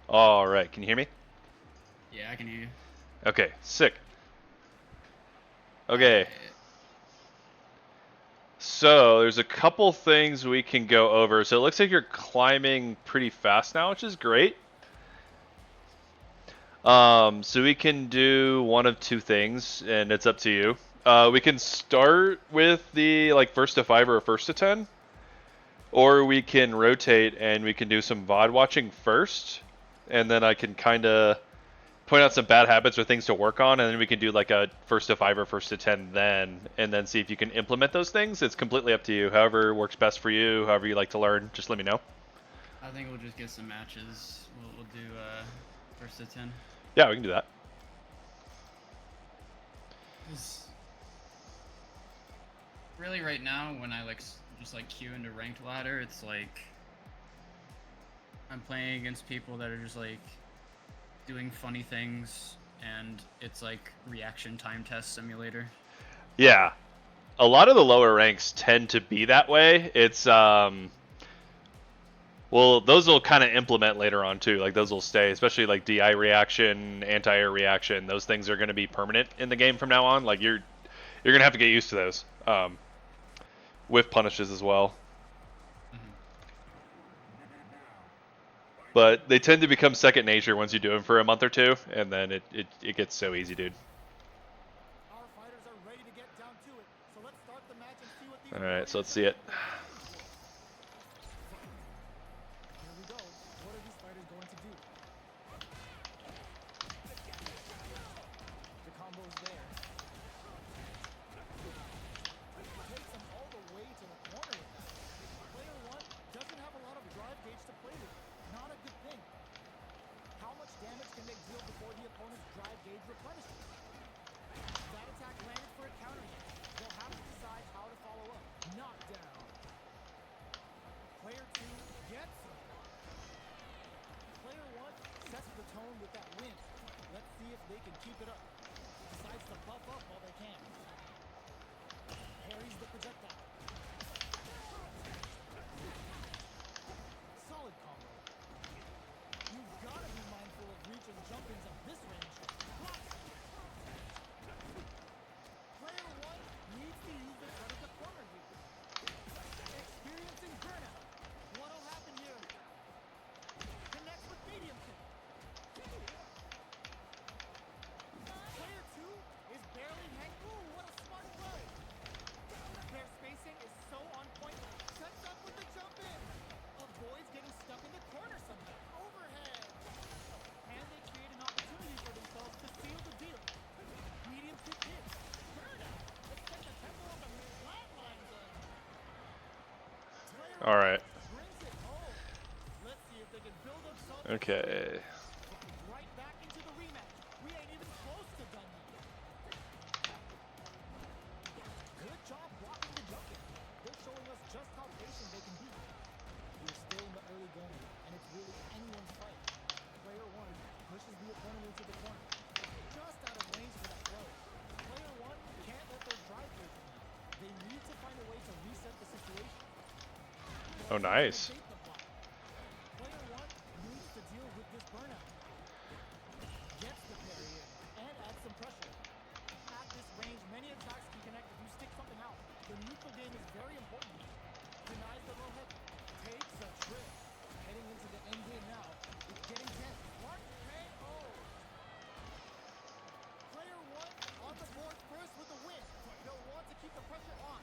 All right, can you hear me? Yeah, I can hear you. Okay, sick. Okay, Alright. so there's a couple things we can go over. So it looks like you're climbing pretty fast now, which is great. So we can do one of two things, and it's up to you. We can start with the like first to five or first to 10, or we can rotate and we can do some VOD watching first, and then I can kind of point out some bad habits or things to work on, and then we can do like a first to five or first to 10 then, and then see if you can implement those things. It's completely up to you. However works best for you, however you like to learn, just let me know. I think we'll just get some matches. We'll do first to 10. Yeah, we can do that. Cause really, right now, when I just like queue into ranked ladder, it's like I'm playing against people that are just like doing funny things, and it's like reaction time test simulator. Yeah, a lot of the lower ranks tend to be that way. It's well, those will kind of implement later on too. Like those will stay, especially like DI reaction, anti-air reaction. Those things are going to be permanent in the game from now on. Like you're going to have to get used to those. With punishes as well. Mm-hmm. But they tend to become second nature once you do them for a month or two, and then it gets so easy, dude. Our fighters are ready to get down to it. So let's start the match and see what these All right, so warriors let's are see it. capable of. Here we go. What are these fighters going to do? The combo's there. Takes them all the way to the corner with that. Player one doesn't have a lot of drive gauge to play with. Not a good thing. How much damage can they deal before the opponent's drive gauge replenishes? That attack landed for a counter hit. They'll have to decide how to follow up. Knockdown. Player two gets him. Player one sets the tone with that win. Let's see if they can keep it up. Decides to buff up while they can. Parries the projectile. Solid combo. You've got to be mindful of reach and jumpings at this range. Blocks. Player one needs to use the threat of the corner here. Experiencing burnout. What'll happen here? Connects with medium kick. Player two is barely hanging. Ooh, what a smart play. Their spacing is so on point. Sets up with the jump in. Avoids getting stuck in the corner somehow. Overhead. And they create an opportunity for themselves to seal the deal. Medium kick hits. Burnout. Let's take the tempo of the flatline zone. Player All one right. brings it home. Let's see if they can build up something. Okay. Right back into the rematch. We ain't even close to done yet. Good job blocking the jump in. They're showing us just how patient they can be. We're still in the early going, and it's really anyone's fight. Player one pushes the opponent into the corner. Just out of range for that throw. Player one can't let their drive through from now. They need to find a way to reset the situation. Oh, nice. Negate the block. Player one needs to deal with this burnout. Gets the parry in and adds some pressure. At this range, many attacks can connect if you stick something out. The neutral game is very important. Denies the low heavy. Takes a trip. Heading into the end game now. It's getting tense. Smart KO. Player one on the board first with the win. They'll want to keep the pressure on.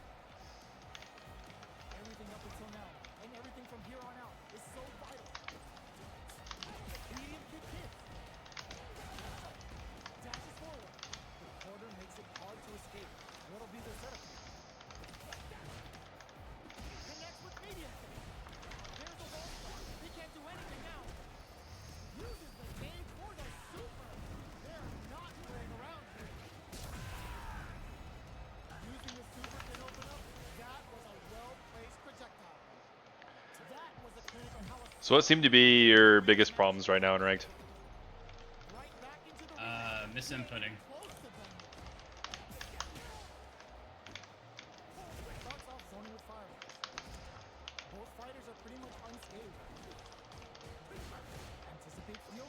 Everything up until now, and everything from here on out, is so vital. Medium kick hits. Dashes forward. The quarter makes it hard to escape. What'll be their setup here? Connects with medium kick. There's a wall spot. He can't do anything now. Uses the gauge for the super. They're not playing around here. Using the super can open up. That was a well-placed projectile. That was a clinic on how a So what seem to be your biggest problems right now in ranked? right back into the rematch. Misinputting. Close to done yet. Starts off zoning with fireballs. Both fighters are pretty much unscathed. Anticipates the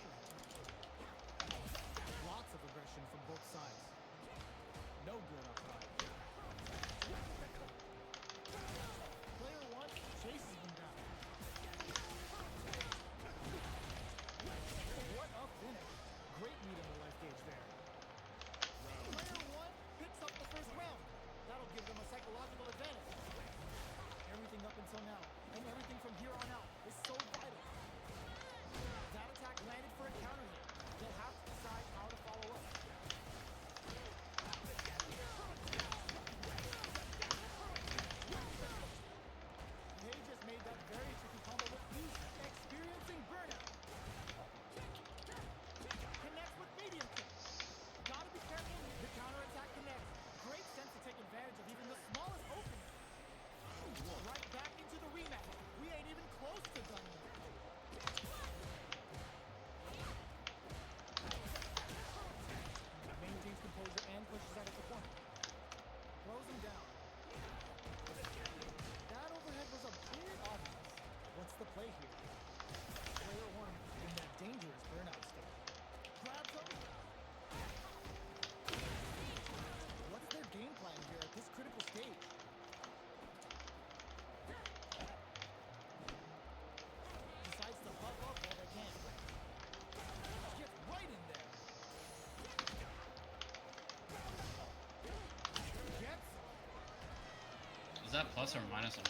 that plus or minus on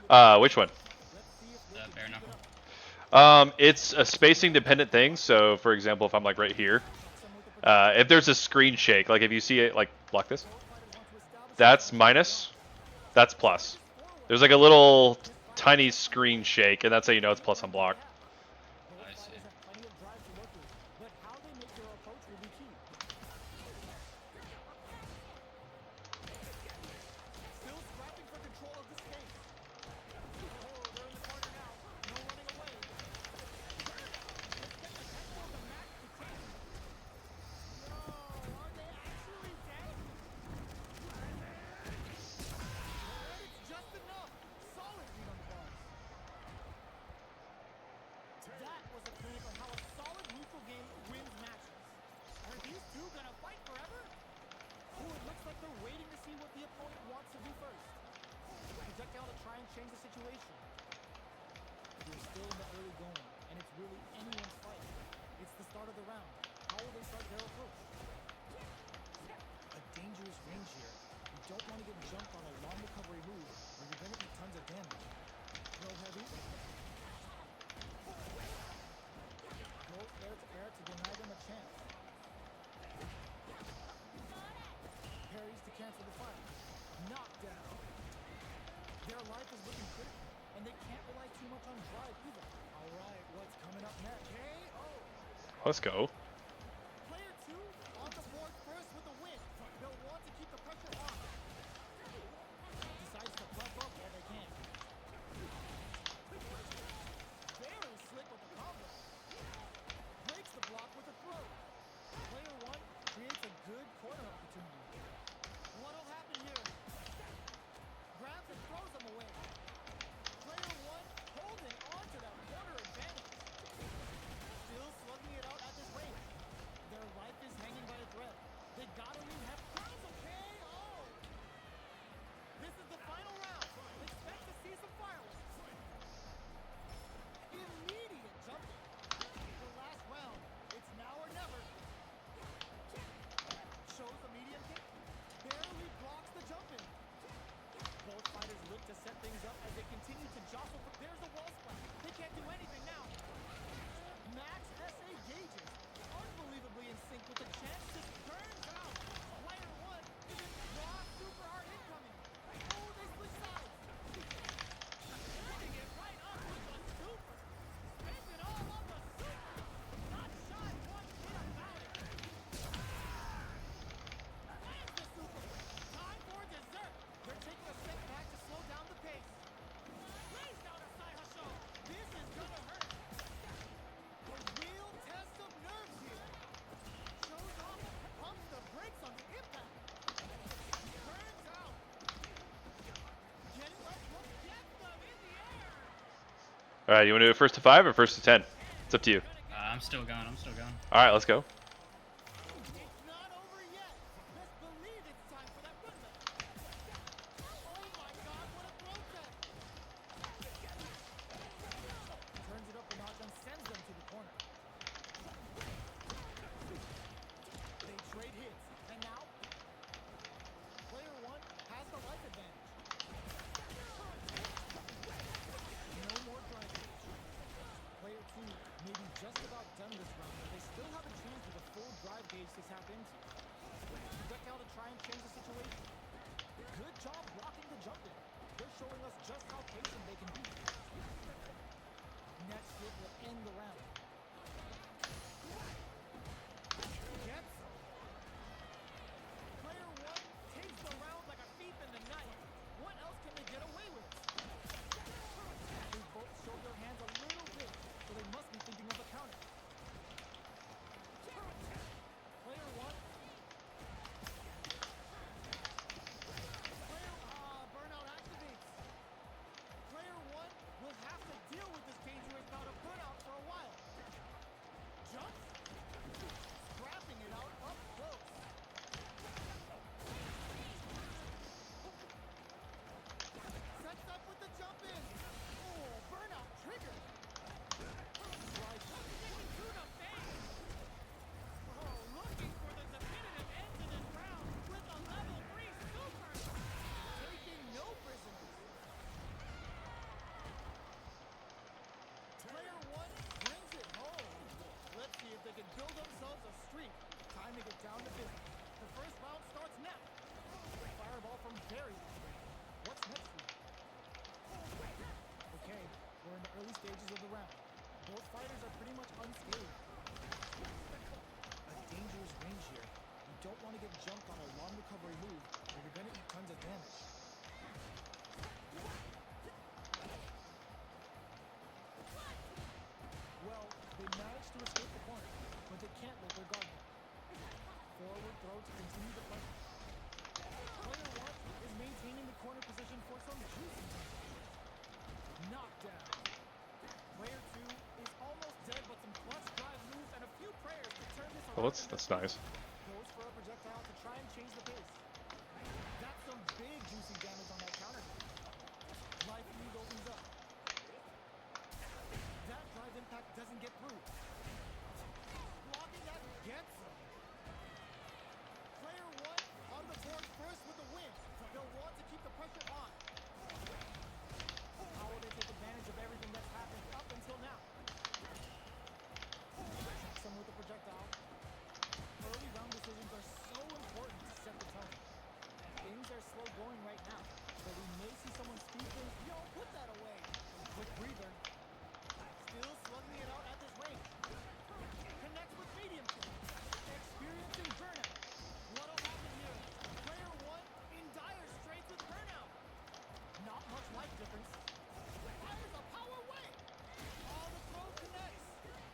block? Which one? The bare knuckle. It's a spacing dependent thing. So, for example, if I'm like right here, if there's a screen shake, like if you see it, like block this, that's minus. That's plus. There's like a little tiny screen shake, and that's how you know it's plus on block. I see. Still scrapping for control of the space. Oh, they're in the corner now. No running away. Let's get the tempo of the match to change. No, are they actually dead? And it's just enough. Solid read on the bars. That was a clinic on how a solid neutral game wins matches. Are these two gonna fight forever? Oh, it looks like they're waiting to see what the opponent wants to do first. Projectile to try and change the situation. They're still in the early going, and it's really anyone's fight. It's the start of the round. How will they start their approach? A dangerous range here. You don't want to get jumped on a long recovery move, or you're going to do tons of damage. Throw heavy. Go air to air to deny them a chance. Parries to cancel the fight. Knockdown. Their life is looking critical, and they can't rely too much on drive either. All right, what's coming up next? KO. Let's go. Player 2 on the board first with a win. They'll want to keep the pressure on. Decides to puff up while they can. Very slick with the combo. Breaks the block with a throw. Player 1 creates a good corner opportunity. What'll happen here? Grabs and throws him away. Player 1 holding on to that corner advantage. Still slugging it out at this range. Their life is hanging by a thread. They gotta leave half crowds, okay? Oh! This is the final round. Expect to see some fireworks. Immediate jumping. The last round. It's now or never. Shows the medium kick. Barely blocks the jumping. Both fighters look to set things up as they continue to jostle. There's a wall splash. They can't do anything now. Max SA gauges. Unbelievably in sync with the chance. Just turns out. Player 1 is in raw super hard incoming. Oh, they switch sides. Putting it right up with the super. Spends it all on the super. Not shy one bit about it. Lands the super. Time for dessert. They're taking a step back to slow down the pace. Lays down a side hustle. This is gonna hurt. A real test of nerves here. Shows off, pumps the brakes on the impact. Turns out. Getting up, gets them in the air. All right, you want to do it first to 5 or first to 10? It's up to you. I'm still going. I'm still going. All right, let's go. It's not over yet. Best believe it's time for that run back. Oh my God, what a throw test. Turns it up a notch and sends them to the corner. They trade hits, and now player 1 has the life advantage. No more driving. Player 2 may be just about done this round, but they still have a chance with a full drive gauge to tap into. Projectile to try and change the situation. Good job blocking the jump in. They're showing us just how patient they can be. Next hit will end the round. Gets him. Player 1 takes the round like a thief in the night. What else can they get away with? They both show their hands a little bit, so they must be thinking of a counter. Player 1. Burnout activates. Player 1 will have to deal with this dangerous bout of burnout for a while. get jumped on a long recovery move, or you're gonna eat tons of damage. Well, they managed to escape the corner, but they can't let their guard down. Forward throw to continue the fight. Player 1 is maintaining the corner position for some juicy damage. Knockdown. Player 2 is almost dead, but some clutch drive moves and a few prayers to turn this around. Well, that's nice. Goes for a projectile to try and change the pace. That's some big juicy damage on that counter. Life lead opens up. That drive impact doesn't get through. Blocking that gets him. Player 1 on the board first with the win. They'll want to keep the pressure on. How will they take advantage of everything that's happened up until now? Checks him with the projectile. Early round decisions are so important to set the tone. Things are slow going right now, so we may see someone speed things. Yo, put that away. Quick breather. Still slugging it out at this range. Connects with medium kick. Experiencing burnout. What'll happen here? Player 1 in dire straits with burnout. Not much life difference. Fires a power wave. Oh, the throw connects.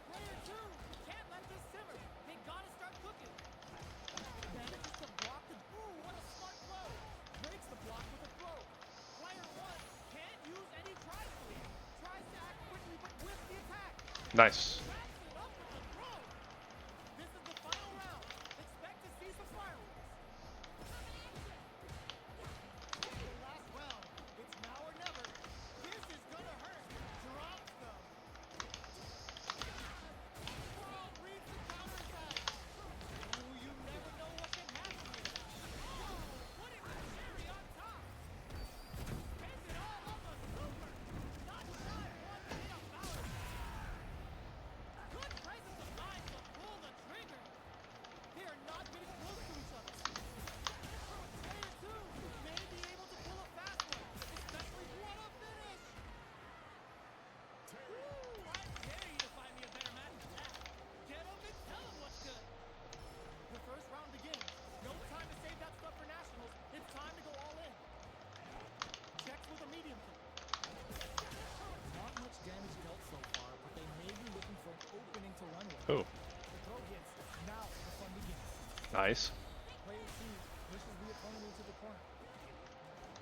Player 2 can't let this simmer. They gotta start cooking. Manages to block the. Ooh, what a smart throw. Breaks the block with a throw. Player 1 can't use any drive lead. Tries to act quickly, but with the attack. Nice. Wraps it up with a throw. This is the final round. Expect to see some fireworks. The last round. It's now or never. This is gonna hurt. Drops them. World reads the counterattack. Ooh, you never know what can happen here. Whoa, putting the cherry on top. Spends it all on the super. Not shy one to hit a foul. Good presence of mind to pull the trigger. They are not getting close to each other. Player 2 may be able to pull a fast one, especially what a finish. Woo, I dare you to find me a better match than that. Get him and tell him what's good. The first round begins. No time to save that stuff for nationals. It's time to go all in. Checks with a medium kick. Not much damage dealt so far, but they may be looking for an opening to run with. Oh, The throw hits. Now the fun begins. nice. Player 2 pushes the opponent into the corner.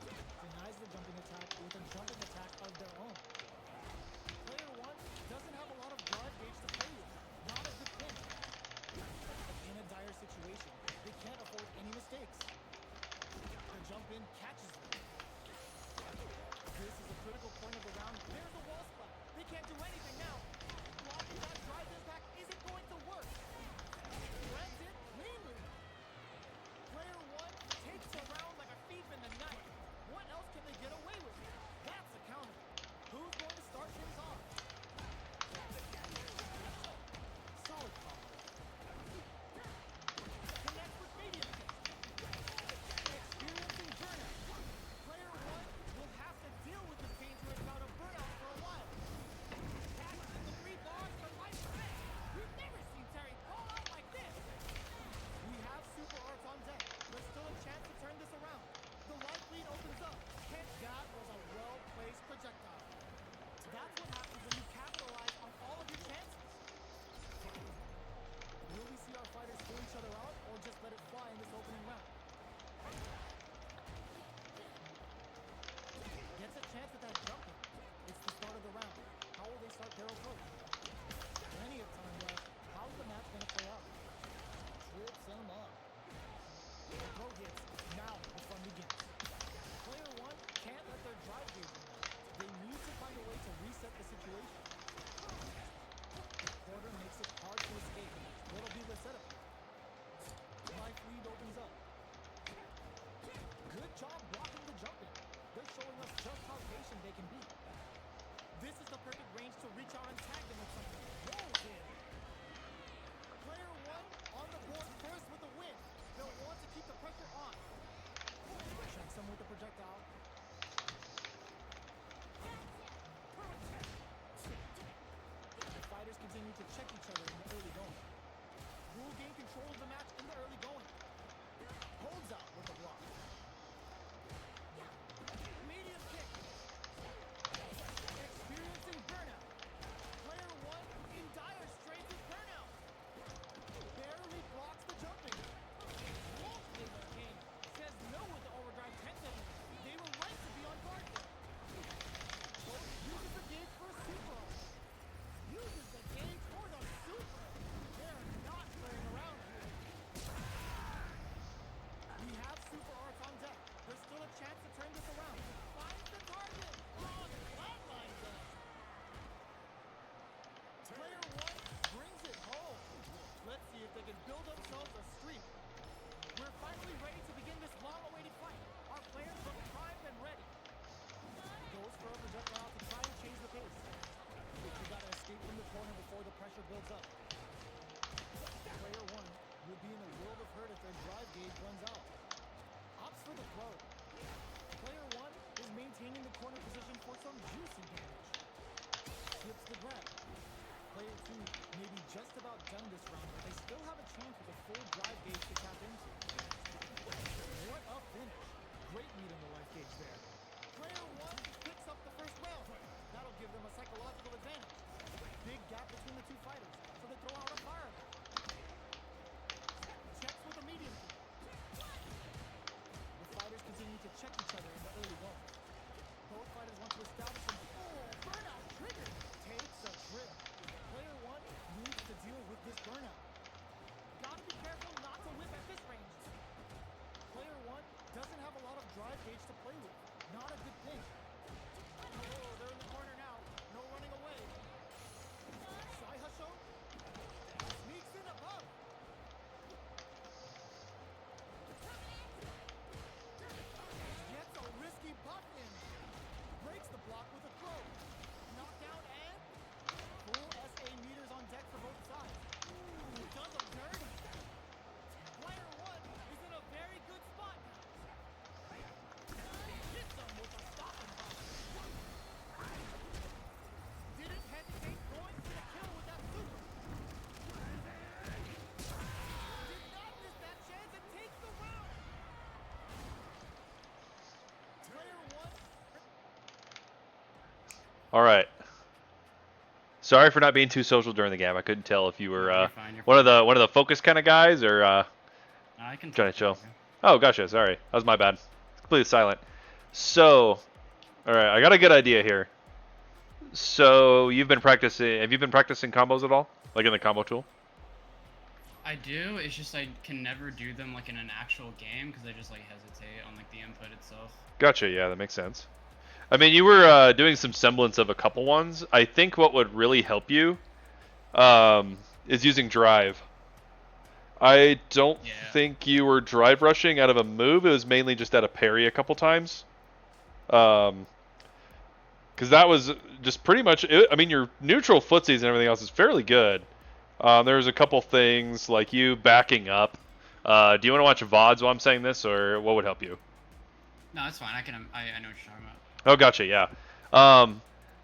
Denies the jumping attack with a jumping attack of their own. Player 1 doesn't have a lot of guard gauge to play with. Not a good thing. In a dire situation, they can't afford any mistakes. The jump in catches them. This is a critical point of the round. There's a wall spot. They can't do anything now. Blocking that drive impact isn't going to work. Grabs it cleanly. finally ready to begin this long-awaited fight. Our players look primed and ready. Goes for a projectile to try and change the pace. You gotta escape from the corner before the pressure builds up. Player 1 will be in a world of hurt if their drive gauge runs out. Opts for the throw. Player 1 is maintaining the corner position for some juicy damage. Slips the grab. Player 2 may be just about done this round, but they still have a chance with a full drive gauge to tap into. What a finish. Great lead on the life gauge there. Player 1 picks up the first round. That'll give them a psychological advantage. Big gap between the two fighters, so they throw out a fire. Checks with a medium kick. The fighters continue to check each other in the early going. Both fighters want to establish some. Oh, burnout triggered. Takes a trip. Player 1 needs to deal with this burnout. Gotta be careful not to whip at this range. Player 1 doesn't have a lot of drive gauge to play with. Not a good thing. Oh, they're in the corner now. No running away. Sai Hasho sneaks in above. Gets a risky buff in. Breaks the block with a throw. Knockdown and full SA meters on deck for both sides. Ooh, does him dirty. Player 1 is in a very good spot now. Hits him with a stopping block. Didn't hesitate going for the kill with that super. Did not miss that chance and takes the round. Player 1. All right. Sorry for not being too social during the game. I couldn't tell if you were You're fine, you're one of the focus kind of guys or I can trying to chill. talk to you. Oh, gotcha. Sorry, that was my bad. It's completely silent. So, all right, I got a good idea here. So you've been practicing. Have you been practicing combos at all, like in the combo tool? I do. It's just I can never do them like in an actual game because I just like hesitate on like the input itself. Gotcha. Yeah, that makes sense. I mean, you were doing some semblance of a couple ones. I think what would really help you is using drive. I don't Yeah. think you were drive rushing out of a move. It was mainly just out of parry a couple times. Because that was just pretty much it. I mean, your neutral footsies and everything else is fairly good. There's a couple things like you backing up. Do you want to watch VODs while I'm saying this, or what would help you? No, that's fine. I know what you're talking about. Oh, gotcha, yeah.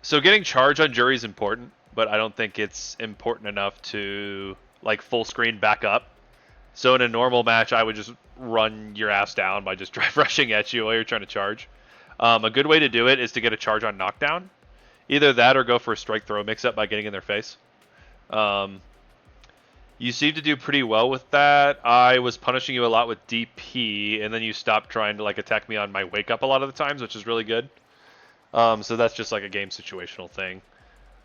So getting charge on Juri is important, but I don't think it's important enough to like full screen back up. So in a normal match, I would just run your ass down by just drive rushing at you while you're trying to charge. A good way to do it is to get a charge on knockdown. Either that or go for a strike throw mix-up by getting in their face. You seem to do pretty well with that. I was punishing you a lot with DP, and then you stopped trying to like attack me on my wake up a lot of the times, which is really good. So that's just like a game situational thing.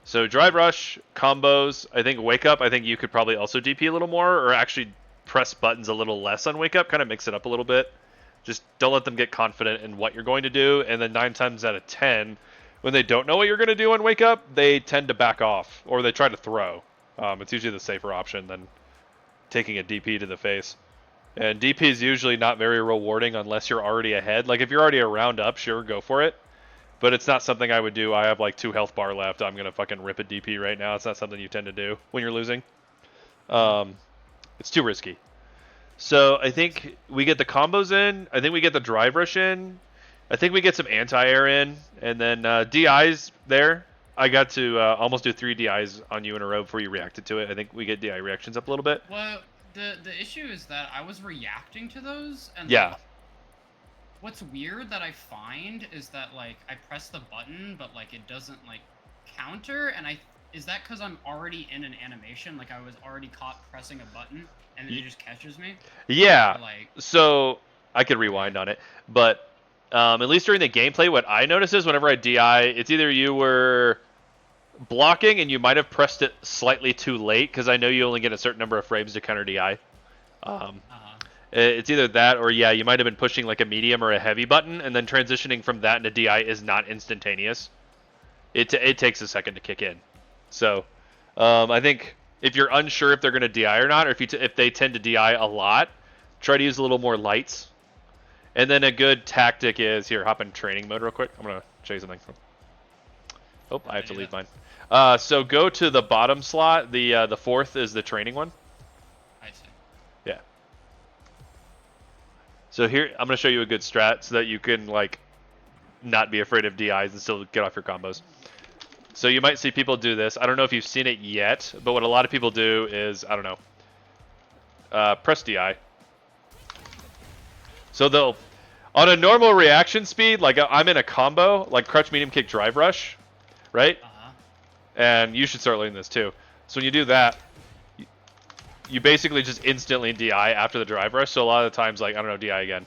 So drive rush, combos, I think wake up, I think you could probably also DP a little more, or actually press buttons a little less on wake up, kind of mix it up a little bit. Just don't let them get confident in what you're going to do, and then 9 times out of 10, when they don't know what you're going to do on wake up, they tend to back off, or they try to throw. It's usually the safer option than taking a DP to the face. And DP is usually not very rewarding unless you're already ahead. Like if you're already a round up, sure, go for it. But it's not something I would do. I have like 2 health bar left. I'm going to fucking rip a DP right now. It's not something you tend to do when you're losing. It's too risky. So I think we get the combos in. I think we get the drive rush in. I think we get some anti-air in. And then DIs there. I got to almost do 3 DIs on you in a row before you reacted to it. I think we get DI reactions up a little bit. Well, the issue is that I was reacting to those, and Yeah. like, what's weird that I find is that like I press the button, but like it doesn't like counter, and is that because I'm already in an animation? Like I was already caught pressing a button, and then it just catches me. Yeah. Or, like, So I could rewind on it, but at least during the gameplay, what I notice is whenever I DI, it's either you were blocking and you might have pressed it slightly too late, because I know you only get a certain number of frames to counter DI. It's either that or, yeah, you might have been pushing like a medium or a heavy button, and then transitioning from that into DI is not instantaneous. It takes a second to kick in. So I think if you're unsure if they're going to DI or not, or if they tend to DI a lot, try to use a little more lights. And then a good tactic is, here, hop in training mode real quick. I'm going to show you something. Oh, I have to leave mine. So go to the bottom slot. The fourth is the training one. I see. Yeah. So here, I'm going to show you a good strat so that you can, like, not be afraid of DIs and still get off your combos. So you might see people do this. I don't know if you've seen it yet, but what a lot of people do is, I don't know, press DI. So they'll, on a normal reaction speed, like I'm in a combo, like crutch, medium kick, drive rush, right? And you should start learning this too. So when you do that, you basically just instantly DI after the drive rush. So a lot of the times, like, I don't know, DI again.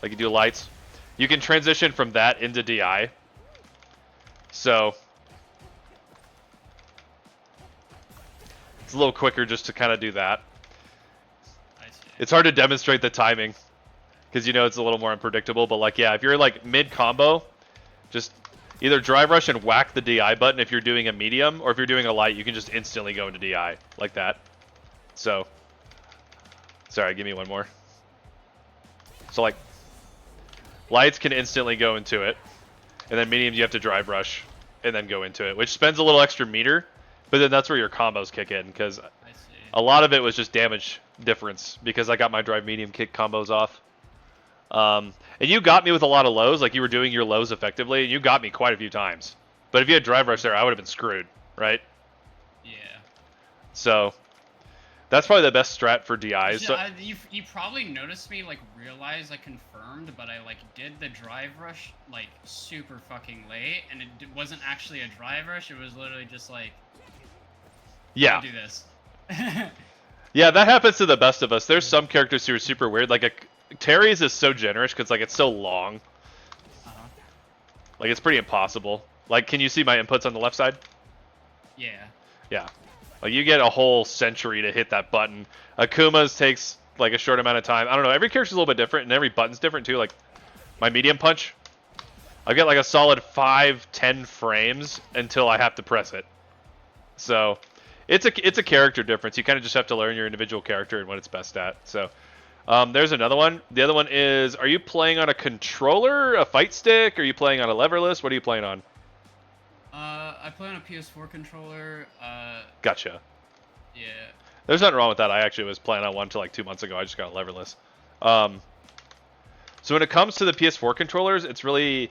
Like you do lights. You can transition from that into DI. So it's a little quicker just to kind of do that. I see. It's hard to demonstrate the timing because you know it's a little more unpredictable. But like, yeah, if you're like mid combo, just either drive rush and whack the DI button if you're doing a medium, or if you're doing a light, you can just instantly go into DI like that. So, sorry, give me one more. So like, lights can instantly go into it, and then mediums you have to drive rush and then go into it, which spends a little extra meter, but then that's where your combos kick in, because a lot of it was just damage difference because I got my drive medium kick combos off. And you got me with a lot of lows, like you were doing your lows effectively, and you got me quite a few times. But if you had drive rush there, I would have been screwed, right? Yeah. So that's probably the best strat for DIs. So, you probably noticed me like realize I confirmed, but I like did the drive rush like super fucking late, and it wasn't actually a drive rush. It was literally just like, yeah, do this. Yeah, that happens to the best of us. There's some characters who are super weird. Like Terry's is so generous because like it's so long. Like it's pretty impossible. Like, can you see my inputs on the left side? Yeah. Yeah. Like you get a whole century to hit that button. Akuma's takes like a short amount of time. I don't know. Every character's a little bit different, and every button's different too. Like my medium punch, I get like a solid 5-10 frames until I have to press it. So it's a character difference. You kind of just have to learn your individual character and what it's best at. So there's another one. The other one is: are you playing on a controller, a fight stick? Are you playing on a leverless? What are you playing on? I play on a PS4 controller. Gotcha. Yeah. There's nothing wrong with that. I actually was playing on one until like 2 months ago. I just got a leverless. So when it comes to the PS4 controllers, it's really,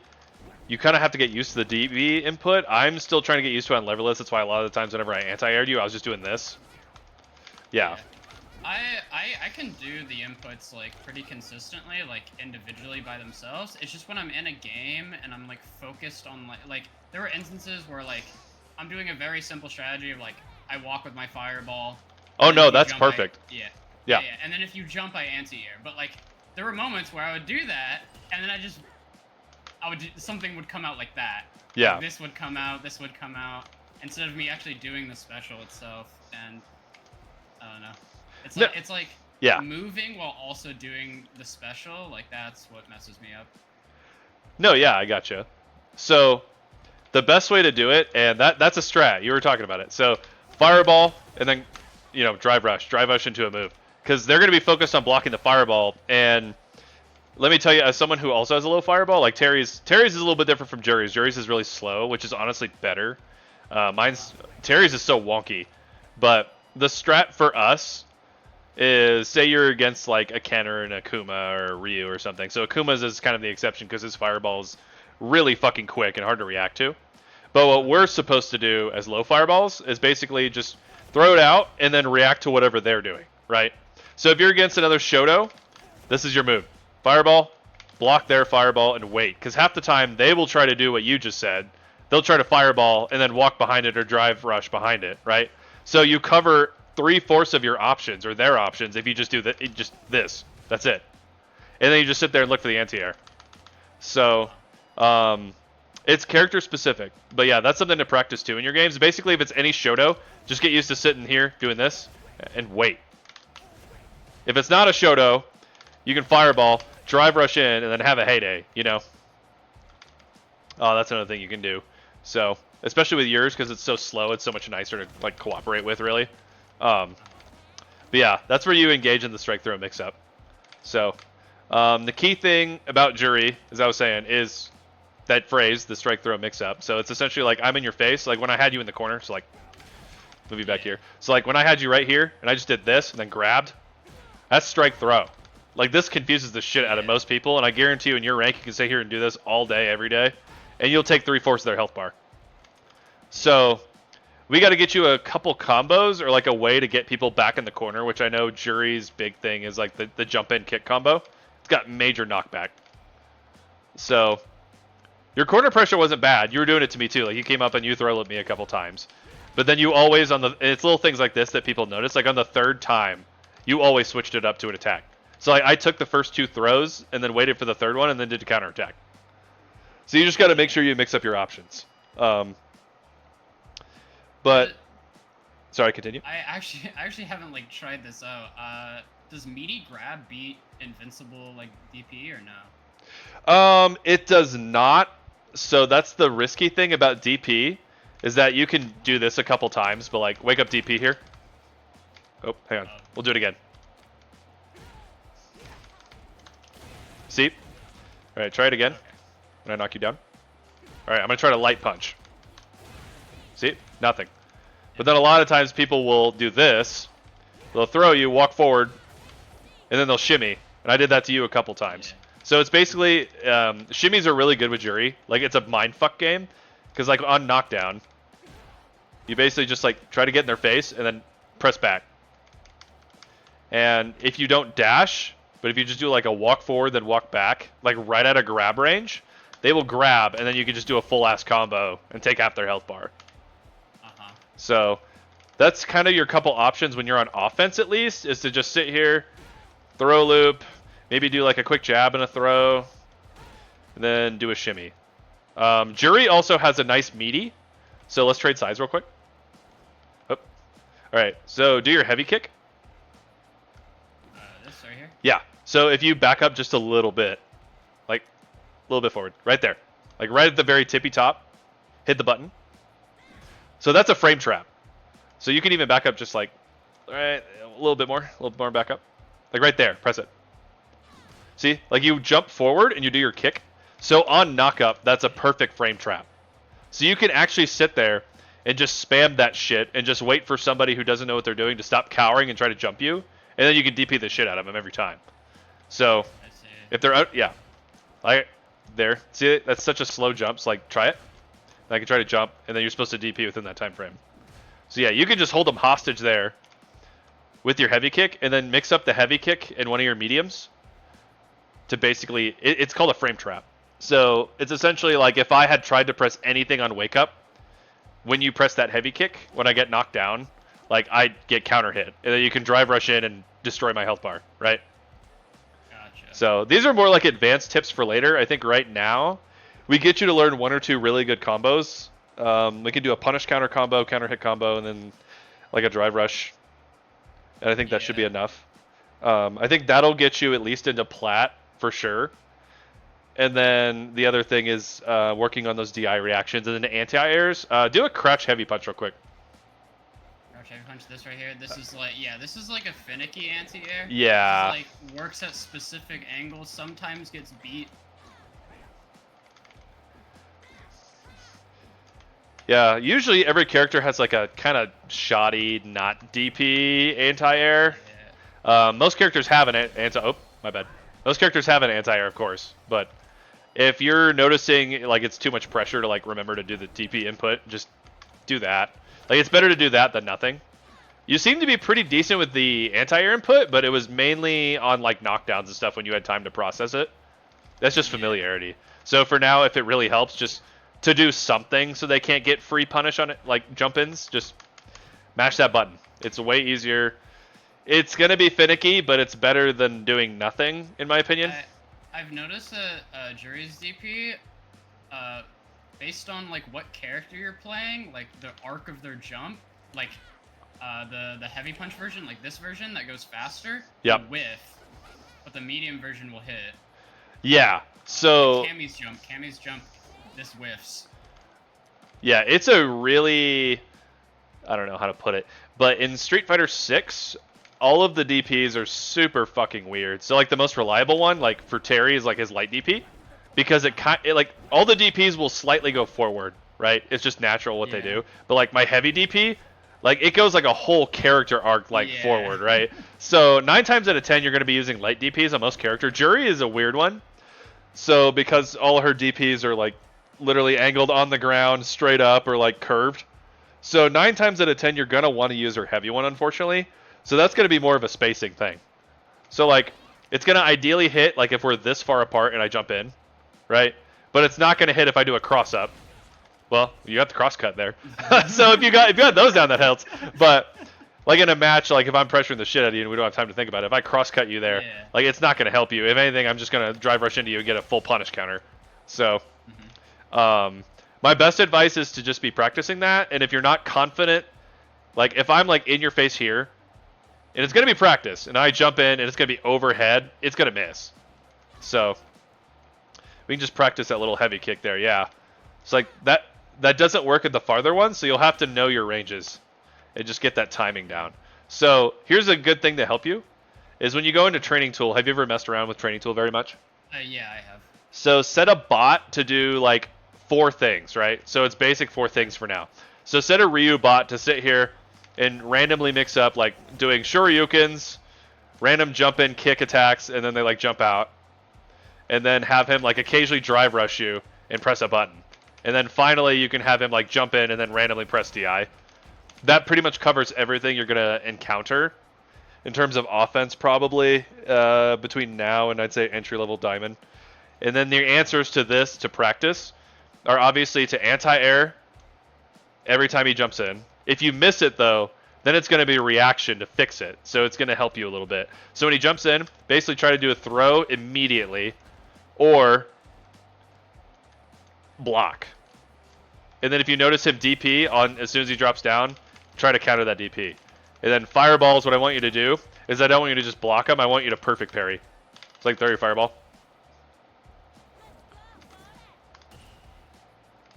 you kind of have to get used to the DB input. I'm still trying to get used to it on leverless. That's why a lot of the times whenever I anti-aired you, I was just doing this. Yeah. I can do the inputs like pretty consistently, like individually by themselves. It's just when I'm in a game and I'm like focused on like there were instances where like I'm doing a very simple strategy of like I walk with my fireball. Oh no, that's perfect. Yeah. And then if you jump, I anti-air. But like there were moments where I would do that, and then something would come out like that. Yeah. Like, this would come out, instead of me actually doing the special itself. And I don't know. It's like yeah, moving while also doing the special. Like that's what messes me up. No, yeah, I gotcha. So the best way to do it, and that's a strat. You were talking about it. So fireball, and then drive rush into a move, because they're going to be focused on blocking the fireball. And let me tell you, as someone who also has a low fireball, like Terry's is a little bit different from Juri's. Juri's is really slow, which is honestly better. Terry's is so wonky. But the strat for us is, say you're against like a Ken or an Akuma or a Ryu or something. So Akuma's is kind of the exception because his fireball's really fucking quick and hard to react to. But what we're supposed to do as low fireballs is basically just throw it out and then react to whatever they're doing, right? So if you're against another Shoto, this is your move. Fireball, block their fireball, and wait. Because half the time, they will try to do what you just said. They'll try to fireball and then walk behind it or drive rush behind it, right? So you cover 3/4 of your options, or their options, if you just do this. That's it. And then you just sit there and look for the anti-air. So it's character specific. But yeah, that's something to practice too in your games. Basically, if it's any Shoto, just get used to sitting here doing this and wait. If it's not a Shoto, you can fireball, drive rush in, and then have a heyday, Oh, that's another thing you can do. So, especially with yours, because it's so slow, it's so much nicer to like cooperate with, really. But yeah, that's where you engage in the strike throw mix up. So the key thing about Juri, as I was saying, is that phrase, the strike throw mix up. So it's essentially like I'm in your face, like when I had you in the corner, so like move you back here. So like when I had you right here and I just did this and then grabbed, that's strike throw. Like this confuses the shit out of most people, and I guarantee you in your rank you can sit here and do this all day, every day, and you'll take 3/4 of their health bar. So we got to get you a couple combos or like a way to get people back in the corner, which I know Juri's big thing is like the jump in kick combo. It's got major knockback. So your corner pressure wasn't bad. You were doing it to me too. Like you came up and you throwed me a couple times. But then you always it's little things like this that people notice. Like on the third time, you always switched it up to an attack. So I took the first 2 throws and then waited for the third one and then did a counter attack. So you just got to make sure you mix up your options. But sorry, continue. I actually haven't like tried this out. Does meaty grab beat invincible like DP or no? It does not. So that's the risky thing about DP, is that you can do this a couple times, but like wake up DP here. Oh, hang on. We'll do it again. See? All right, try it again. When I knock you down. All right, I'm gonna try to light punch. See? Nothing. But then a lot of times people will do this. They'll throw you, walk forward, and then they'll shimmy. And I did that to you a couple times. Yeah. So it's basically, shimmies are really good with Juri. Like, it's a mindfuck game. Because, like, on knockdown, you basically just, like, try to get in their face and then press back. And if you don't dash, but if you just do, like, a walk forward, then walk back, like, right at a grab range, they will grab, and then you can just do a full-ass combo and take half their health bar. So that's kind of your couple options when you're on offense, at least, is to just sit here, throw loop, maybe do like a quick jab and a throw, and then do a shimmy. Juri also has a nice meaty, so let's trade sides real quick. Oh. All right, so do your heavy kick. This right here? Yeah, so if you back up just a little bit, like a little bit forward, right there, like right at the very tippy top, hit the button. So that's a frame trap. So you can even back up just like, all right, a little bit more back up. Like right there, press it. See, like you jump forward and you do your kick. So on knockup, that's a perfect frame trap. So you can actually sit there and just spam that shit and just wait for somebody who doesn't know what they're doing to stop cowering and try to jump you. And then you can DP the shit out of them every time. So if they're out, yeah. Like there, see, that's such a slow jump. So like try it. I can try to jump, and then you're supposed to DP within that time frame. So yeah, you can just hold them hostage there with your heavy kick, and then mix up the heavy kick in one of your mediums to basically, it's called a frame trap. So it's essentially like if I had tried to press anything on wake up, when you press that heavy kick, when I get knocked down, like I get counter hit, and then you can drive rush in and destroy my health bar, right? Gotcha. So these are more like advanced tips for later. I think right now, we get you to learn 1 or 2 really good combos. We can do a punish counter combo, counter hit combo, and then like a drive rush. And I think that should be enough. I think that'll get you at least into plat for sure. And then the other thing is working on those DI reactions and then the anti-airs. Do a crouch heavy punch real quick. Crouch heavy punch, this right here. This is like, yeah, this is like a finicky anti-air. Yeah. This is like works at specific angles. Sometimes gets beat. Yeah, usually every character has like a kind of shoddy, not DP anti-air. Yeah. Most characters have an oh, my bad. Most characters have an anti-air, of course, but if you're noticing like it's too much pressure to like remember to do the DP input, just do that. Like it's better to do that than nothing. You seem to be pretty decent with the anti-air input, but it was mainly on like knockdowns and stuff when you had time to process it. That's just familiarity. So for now, if it really helps, just to do something so they can't get free punish on it, like jump-ins, just mash that button. It's way easier. It's going to be finicky, but it's better than doing nothing, in my opinion. I've noticed that Juri's DP, based on like what character you're playing, like the arc of their jump, like the heavy punch version, like this version that goes faster, Yep. whiff, but the medium version will hit. Yeah, so... Cammy's jump, this whiffs. Yeah, it's a really... I don't know how to put it, but in Street Fighter 6, all of the DPs are super fucking weird. So like the most reliable one, like for Terry, is like his light DP, because it like all the DPs will slightly go forward, right? It's just natural what they do. But like my heavy DP, like it goes like a whole character arc like forward, right? So 9 times out of 10 you're going to be using light DPs on most character. Juri is a weird one. So because all her DPs are like literally angled on the ground, straight up, or like curved. So 9 times out of 10 you're going to want to use her heavy one, unfortunately. So that's going to be more of a spacing thing. So like it's going to ideally hit like if we're this far apart and I jump in, right? But it's not going to hit if I do a cross up. Well, you got the cross cut there. So if you got those down, that helps. But like in a match, like if I'm pressuring the shit out of you and we don't have time to think about it, if I cross cut you there, like it's not going to help you. If anything, I'm just going to drive rush into you and get a full punish counter. So my best advice is to just be practicing that. And if you're not confident, like if I'm like in your face here, and it's going to be practice, and I jump in and it's going to be overhead, it's going to miss. So we can just practice that little heavy kick there. Yeah. It's like that doesn't work at the farther one, so you'll have to know your ranges and just get that timing down. So here's a good thing to help you, is when you go into Training Tool, have you ever messed around with Training Tool very much? Yeah, I have. So set a bot to do like 4 things, right? So it's basic 4 things for now. So set a Ryu bot to sit here and randomly mix up like doing Shoryukens, random jump in kick attacks, and then they like jump out. And then have him like occasionally drive rush you and press a button. And then finally you can have him like jump in and then randomly press DI. That pretty much covers everything you're going to encounter in terms of offense probably between now and I'd say entry-level Diamond. And then the answers to this to practice are obviously to anti-air every time he jumps in. If you miss it though, then it's going to be a reaction to fix it. So it's going to help you a little bit. So when he jumps in, basically try to do a throw immediately or block. And then if you notice him DP on as soon as he drops down, try to counter that DP. And then fireballs, what I want you to do is I don't want you to just block him, I want you to perfect parry. It's like throw your fireball.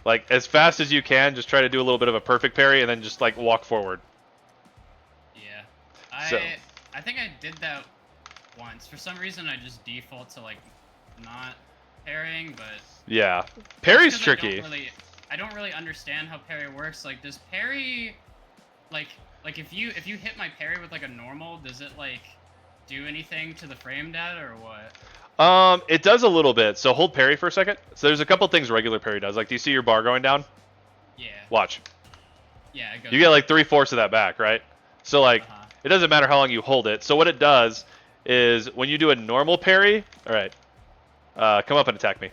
Like as fast as you can, just try to do a little bit of a perfect parry and then just like walk forward. Yeah. I think I did that once. For some reason I just default to like not parrying, but yeah. Parry's tricky. I don't really understand how parry works. Like, does parry, like if you hit my parry with like a normal, does it like do anything to the frame data or what? It does a little bit. So hold parry for a second. So there's a couple things regular parry does. Like, do you see your bar going down? Yeah. Watch. Yeah, it goes you get like 3/4 of that back, right? So like, it doesn't matter how long you hold it. So what it does is when you do a normal parry, all right, come up and attack me.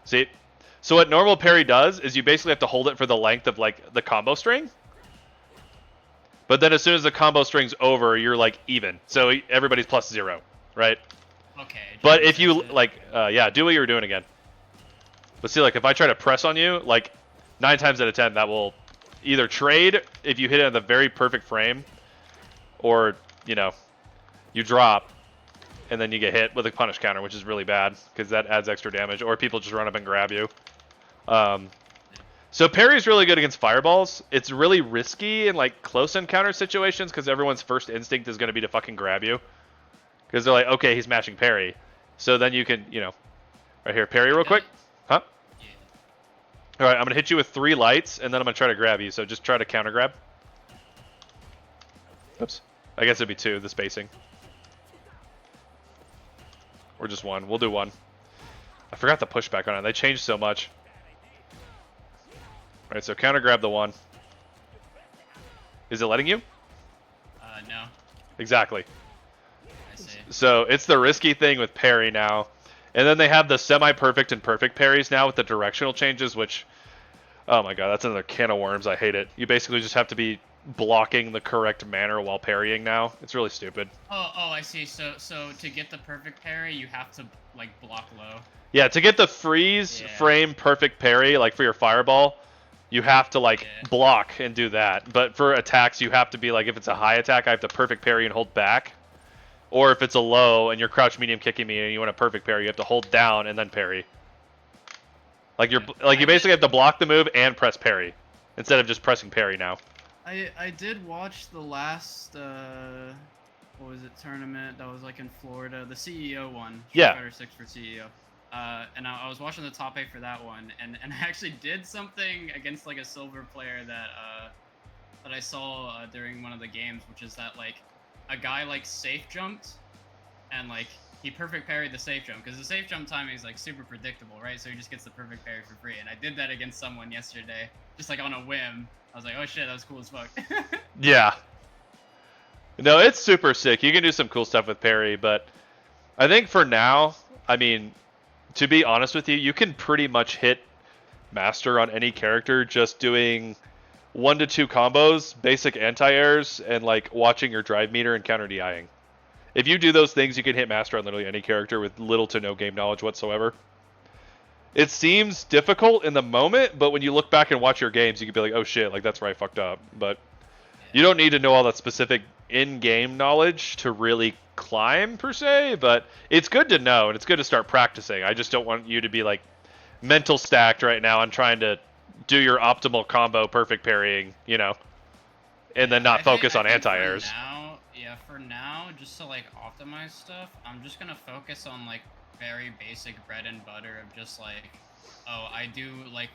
See? So what normal parry does is you basically have to hold it for the length of like the combo string. But then as soon as the combo string's over, you're like even. So everybody's +0, right? Okay. But if you like, yeah, do what you were doing again. But see, like if I try to press on you, like 9 times out of 10, that will either trade if you hit it at the very perfect frame, or you know, you drop and then you get hit with a punish counter, which is really bad because that adds extra damage, or people just run up and grab you. So parry is really good against fireballs. It's really risky in like close encounter situations because everyone's first instinct is going to be to fucking grab you. Because they're like, okay, he's matching parry. So then you can, you know, right here, parry real quick. Huh? Yeah. All right, I'm going to hit you with 3 lights, and then I'm going to try to grab you. So just try to counter grab. Oops. I guess it'd be 2, the spacing. Or just 1. We'll do 1. I forgot the pushback on it. They changed so much. All right, so counter grab the 1. Is it letting you? No. Exactly. I see. So it's the risky thing with parry now. And then they have the semi-perfect and perfect parries now with the directional changes, which, oh my god, that's another can of worms. I hate it. You basically just have to be blocking the correct manner while parrying now. It's really stupid. Oh, I see. So to get the perfect parry, you have to like block low. Yeah, to get the freeze frame perfect parry, like for your fireball, you have to like block and do that. But for attacks, you have to be like, if it's a high attack, I have to perfect parry and hold back. Or if it's a low and you're crouch medium kicking me and you want a perfect parry, you have to hold down and then parry. Like you basically have to block the move and press parry instead of just pressing parry now. I did watch the last what was it, tournament that was like in Florida, the CEO one, Street Yeah. Fighter 6 for CEO. And I was watching the top 8 for that one, and I actually did something against like a silver player that I saw during one of the games, which is that like a guy like safe jumped, and like he perfect parried the safe jump, because the safe jump timing is like super predictable, right? So he just gets the perfect parry for free. And I did that against someone yesterday, just like on a whim. I was like, oh shit, that was cool as fuck. Yeah. No, it's super sick. You can do some cool stuff with parry, but I think for now, I mean, to be honest with you, you can pretty much hit master on any character just doing 1 to 2 combos, basic anti-airs, and like watching your drive meter and counter DIing. If you do those things, you can hit master on literally any character with little to no game knowledge whatsoever. It seems difficult in the moment, but when you look back and watch your games, you can be like, oh shit, like that's where I fucked up. But you don't need to know all that specific in-game knowledge to really climb per se, but it's good to know and it's good to start practicing. I just don't want you to be like mental stacked right now and trying to do your optimal combo perfect parrying, you know, and then not focus on anti-airs. For now, just to like optimize stuff, I'm just gonna focus on like very basic bread and butter of just like, oh, I do like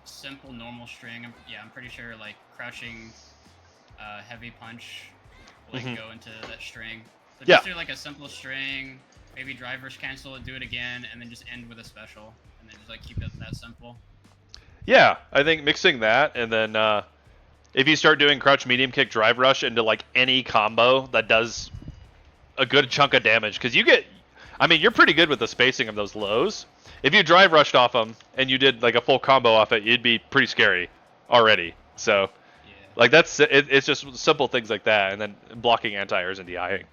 simple normal string. I'm pretty sure like crouching heavy punch will like go into that string. So just do like a simple string, maybe drivers cancel it, do it again, and then just end with a special, and then just like keep it that simple. Yeah, I think mixing that, and then if you start doing crouch medium kick drive rush into like any combo that does a good chunk of damage, because you get, I mean, you're pretty good with the spacing of those lows. If you drive rushed off them and you did like a full combo off it, you'd be pretty scary already. So, like that's it's just simple things like that, and then blocking anti-airs and DIing.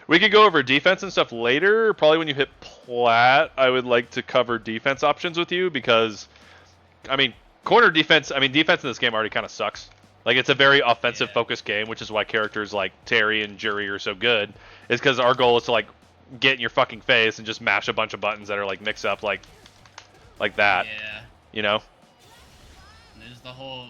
We could go over defense and stuff later. Probably when you hit plat, I would like to cover defense options with you because, I mean, corner defense. I mean, defense in this game already kind of sucks. Like it's a very offensive focused game, which is why characters like Terry and Juri are so good. Is because our goal is to like get in your fucking face and just mash a bunch of buttons that are like mix up like that. Yeah. You know. And there's the whole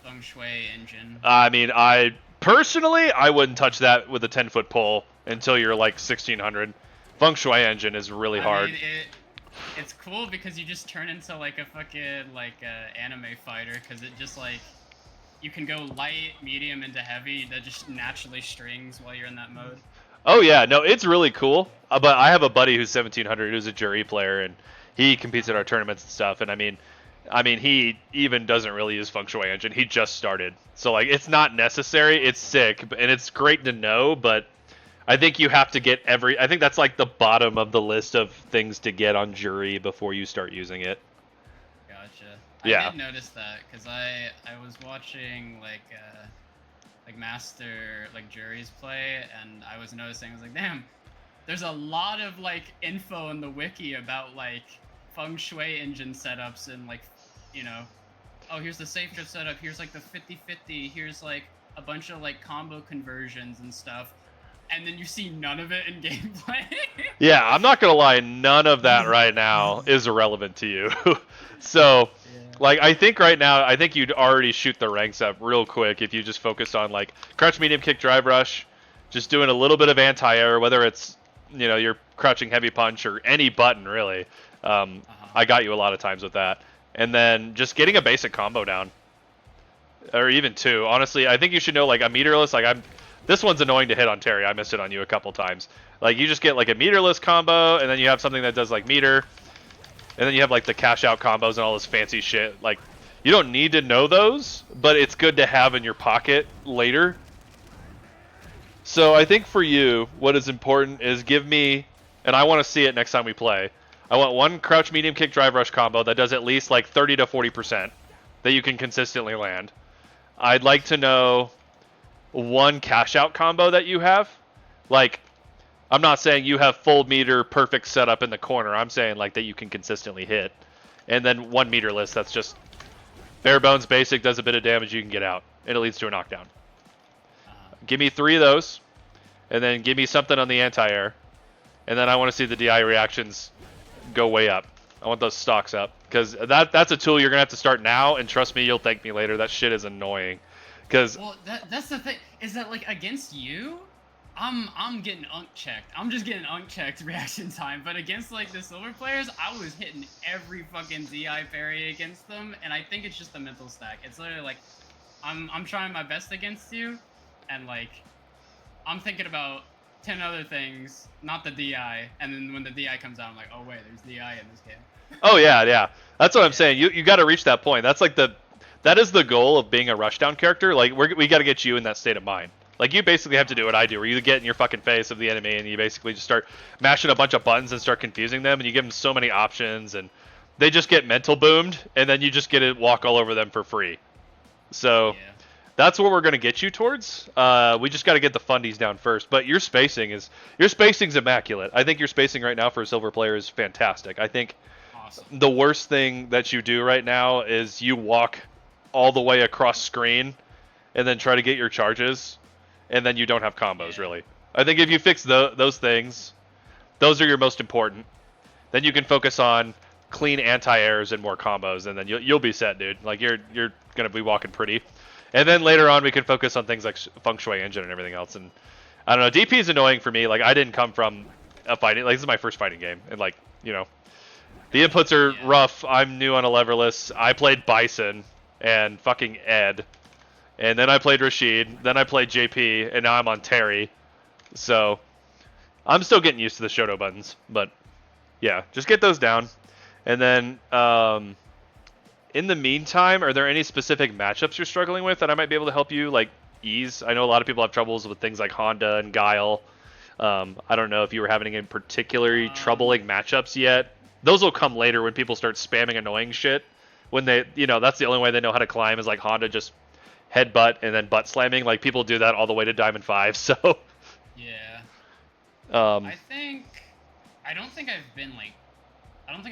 feng shui engine. I mean, I personally wouldn't touch that with a 10-foot pole until you're like 1600. Feng shui engine is really hard. I mean, it's cool because you just turn into like a fucking like anime fighter, because it just like you can go light, medium into heavy. That just naturally strings while you're in that mode. Oh yeah, no, it's really cool. But I have a buddy who's 1700 who's a Juri player, and he competes at our tournaments and stuff. And I mean, he even doesn't really use feng shui engine. He just started, so like it's not necessary. It's sick, and it's great to know. But I think you have to get I think that's like the bottom of the list of things to get on Juri before you start using it. Gotcha. Yeah. I did notice that because I was watching like Master like Juri's play, and I was noticing, I was like, damn, there's a lot of like info in the wiki about like feng shui engine setups, and like, you know, oh, here's the safe drift setup, here's like the 50-50, here's like a bunch of like combo conversions and stuff, and then you see none of it in gameplay. Yeah, I'm not gonna lie, none of that right now is irrelevant to you. So like, I think right now, I think you'd already shoot the ranks up real quick if you just focused on like crouch medium kick drive rush, just doing a little bit of anti-air, whether it's, you know, you're crouching heavy punch or any button really. I got you a lot of times with that. And then just getting a basic combo down. Or even two. Honestly, I think you should know like a meterless, like this one's annoying to hit on Terry. I missed it on you a couple times. Like you just get like a meterless combo, and then you have something that does like meter. And then you have like the cash out combos and all this fancy shit. Like, you don't need to know those, but it's good to have in your pocket later. So I think for you, what is important is give me, and I want to see it next time we play, I want one crouch medium kick drive rush combo that does at least like 30 to 40% that you can consistently land. I'd like to know one cash out combo that you have. Like, I'm not saying you have full meter perfect setup in the corner. I'm saying like that you can consistently hit. And then one meterless that's just bare bones basic, does a bit of damage, you can get out. And it leads to a knockdown. Give me 3 of those. And then give me something on the anti-air. And then I want to see the DI reactions go way up. I want those stocks up. Because that's a tool you're going to have to start now. And trust me, you'll thank me later. That shit is annoying. Because Well, that's the thing is that like against you, I'm getting unk checked. I'm just getting unk checked reaction time. But against like the silver players, I was hitting every fucking DI parry against them, and I think it's just the mental stack. It's literally like I'm trying my best against you, and like I'm thinking about 10 other things, not the DI, and then when the DI comes out, I'm like, oh wait, there's DI in this game. oh yeah, that's what I'm saying. You got to reach that point. That's like that is the goal of being a rushdown character. Like we got to get you in that state of mind. Like you basically have to do what I do, where you get in your fucking face of the enemy and you basically just start mashing a bunch of buttons and start confusing them, and you give them so many options, and they just get mental boomed, and then you just get to walk all over them for free. So. Yeah. That's what we're going to get you towards. We just got to get the fundies down first. But your spacing's immaculate. I think your spacing right now for a silver player is fantastic. I think Awesome. the worst thing that you do right now is you walk all the way across screen and then try to get your charges, and then you don't have combos, really. I think if you fix those things, those are your most important. Then you can focus on clean anti-airs and more combos, and then you'll be set, dude. Like you're going to be walking pretty. And then later on, we can focus on things like Feng Shui Engine and everything else. And I don't know, DP is annoying for me. Like I didn't come from a fighting. Like this is my first fighting game, and like the inputs are rough. I'm new on a leverless. I played Bison and fucking Ed, and then I played Rashid. Then I played JP, and now I'm on Terry. So I'm still getting used to the Shoto buttons, but yeah, just get those down, and then. In the meantime, are there any specific matchups you're struggling with that I might be able to help you like ease? I know a lot of people have troubles with things like Honda and Guile. I don't know if you were having any particularly troubling matchups yet. Those will come later when people start spamming annoying shit. When they, that's the only way they know how to climb is like Honda just headbutt and then butt slamming. Like people do that all the way to Diamond 5. So Yeah. I don't think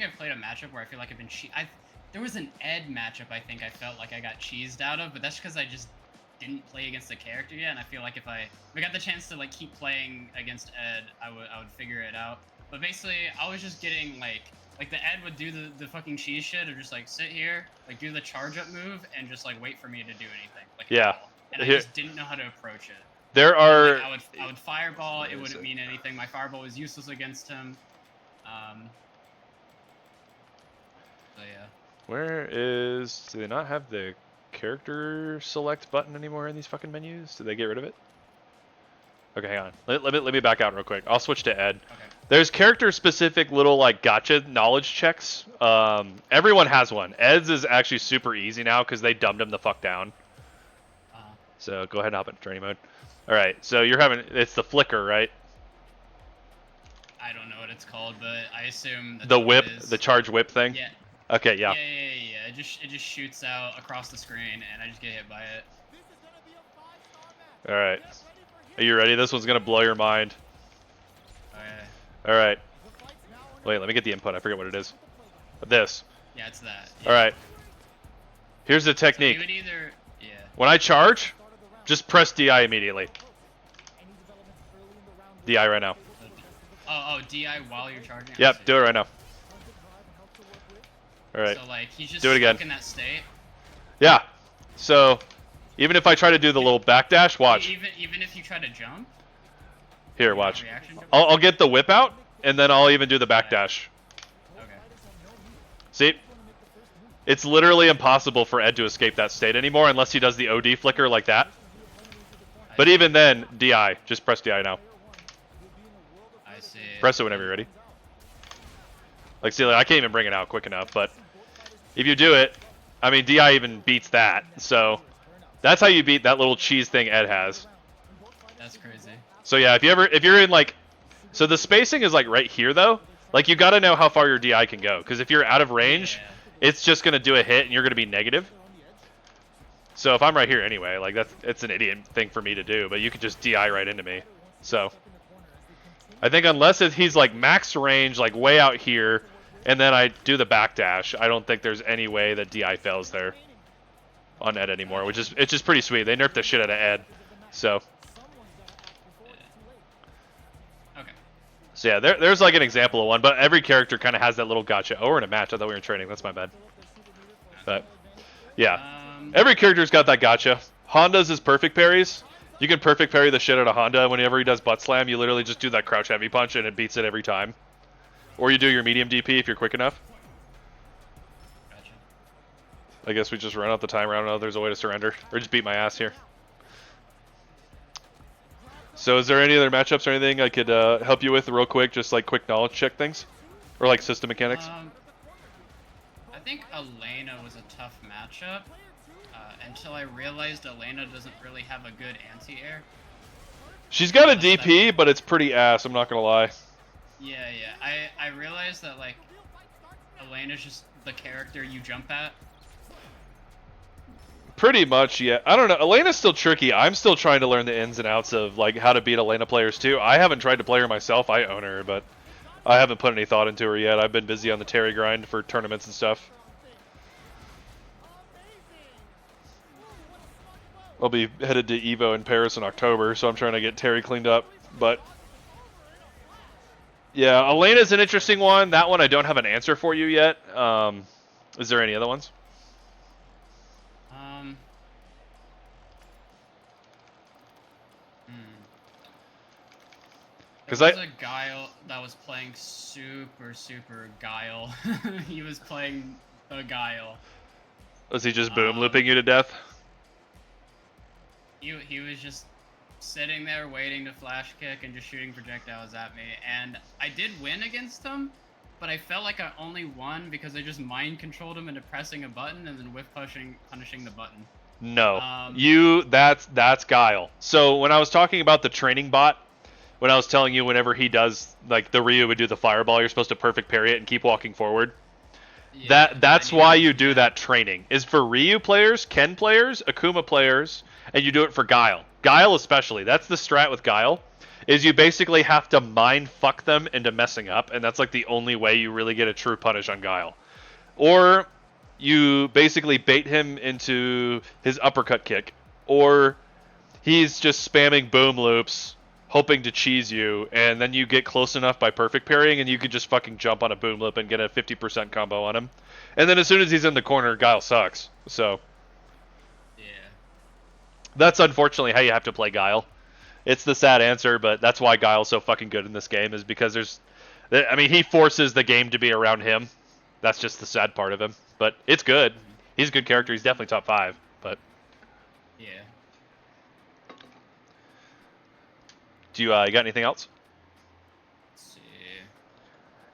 I've played a matchup where I feel like I've been there was an Ed matchup I think I felt like I got cheesed out of, but that's because I just didn't play against the character yet, and I feel like if we got the chance to like keep playing against Ed, I would figure it out. But basically, I was just getting like the Ed would do the fucking cheese shit of just like sit here, like do the charge up move, and just like wait for me to do anything. Like Yeah. And I just didn't know how to approach it. there are. Like, I would fireball. It wouldn't mean anything. My fireball was useless against him. So yeah. Where is? Do they not have the character select button anymore in these fucking menus? Did they get rid of it? Okay, hang on. Let me back out real quick. I'll switch to Ed. Okay. There's character-specific little like gotcha knowledge checks. Everyone has one. Ed's is actually super easy now because they dumbed him the fuck down. So go ahead and hop into training mode. All right. So you're having it's the flicker, right? I don't know what it's called, but I assume that's The what whip, it is. the charge whip thing. Yeah. Okay. Yeah. Yeah. It just shoots out across the screen, and I just get hit by it. This is gonna be a 5-star match. All right. Get ready for Are you ready? This one's gonna blow your mind. Okay. All right. The fight's now Wait. Let me get the input. I forget what it is. This. Yeah, it's that. All right. Here's the So you technique. would either. Yeah. When I charge, just press DI immediately. any developments early in the round. DI right now. Oh, DI while you're charging. I Yep. see. Do it right now. Tons of drive and help to work with. All right. So like he's just Do it again. stuck in that state. Yeah. So, even if I try to do the little backdash, watch. Even if you try to jump. Here, watch. Reaction jump? I'll get the whip out, and then I'll even do the backdash. Okay. See? It's literally impossible for Ed to escape that state anymore unless he does the OD flicker like that. But even then, DI. Just press DI now. I see. Press it whenever you're ready. Like, see, like, I can't even bring it out quick enough, but if you do it, I mean, DI even beats that. So, that's how you beat that little cheese thing Ed has. That's crazy. So yeah, if you're in like, so the spacing is like right here though. Like you got to know how far your DI can go, because if you're out of range, Yeah. it's just gonna do a hit and you're gonna be negative. So if I'm right here anyway, like it's an idiot thing for me to do, but you could just DI right into me. So I think unless he's like max range, like way out here, and then I do the backdash, I don't think there's any way that DI fails there on Ed anymore, which is it's just pretty sweet. They nerfed the shit out of Ed. So. Okay. So yeah, there's like an example of one, but every character kind of has that little gotcha. Oh, we're in a match. I thought we were in training. That's my bad. But yeah, every character's got that gotcha. Honda's is perfect parries. You can perfect parry the shit out of Honda. Whenever he does butt slam, you literally just do that crouch heavy punch and it beats it every time. Or you do your medium DP if you're quick enough. Gotcha. I guess we just run out the time. I don't know if there's a way to surrender. Or just beat my ass here. So is there any other matchups or anything I could help you with real quick? Just like quick knowledge check things? Or like system mechanics? I think Elena was a tough matchup. Until I realized Elena doesn't really have a good anti-air. She's got a DP, but it's pretty ass, I'm not gonna lie. Yeah. I realized that, like, Elena's just the character you jump at. Pretty much, yeah. I don't know. Elena's still tricky. I'm still trying to learn the ins and outs of like how to beat Elena players too. I haven't tried to play her myself. I own her, but I haven't put any thought into her yet. I've been busy on the Terry grind for tournaments and stuff. I'll be headed to EVO in Paris in October, so I'm trying to get Terry cleaned up. But yeah, Elena's an interesting one. That one I don't have an answer for you yet. Is there any other ones? There was a Guile that was playing super Guile. He was playing the Guile. Was he just boom looping you to death? He was just sitting there waiting to flash kick and just shooting projectiles at me. And I did win against him, but I felt like I only won because I just mind controlled him into pressing a button and then whiff punishing the button. No, that's Guile. So when I was talking about the training bot, when I was telling you whenever he does, like the Ryu would do the fireball, you're supposed to perfect parry it and keep walking forward. Yeah, that's why you do that training. Is for Ryu players, Ken players, Akuma players, and you do it for Guile. Guile especially. That's the strat with Guile. Is you basically have to mind fuck them into messing up, and that's like the only way you really get a true punish on Guile. Or you basically bait him into his uppercut kick, or he's just spamming boom loops, hoping to cheese you, and then you get close enough by perfect parrying, and you can just fucking jump on a boom loop and get a 50% combo on him. And then as soon as he's in the corner, Guile sucks. So yeah, that's unfortunately how you have to play Guile. It's the sad answer, but that's why Guile's so fucking good in this game, is because he forces the game to be around him. That's just the sad part of him. But it's good. He's a good character. He's definitely top 5. But yeah. Do you got anything else? Let's see.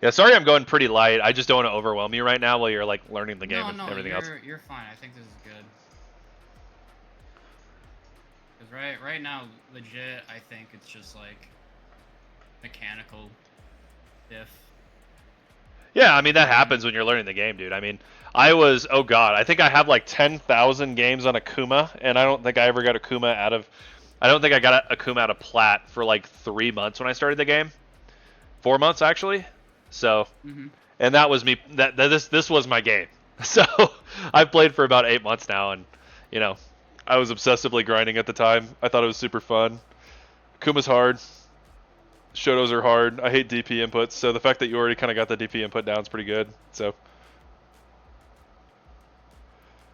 Yeah, sorry I'm going pretty light. I just don't want to overwhelm you right now while you're like learning the game and everything else. You're fine. I think this is good. Because right now, legit, I think it's just like mechanical diff. Yeah, I mean that happens when you're learning the game, dude. I mean, I think I have like 10,000 games on Akuma, and I don't think I got Akuma out of plat for like 3 months when I started the game. 4 months actually. So, and that was me. This was my game. So I've played for about 8 months now, and you know, I was obsessively grinding at the time. I thought it was super fun. Akuma's hard. Shotos are hard. I hate DP inputs, so the fact that you already kind of got the DP input down is pretty good. So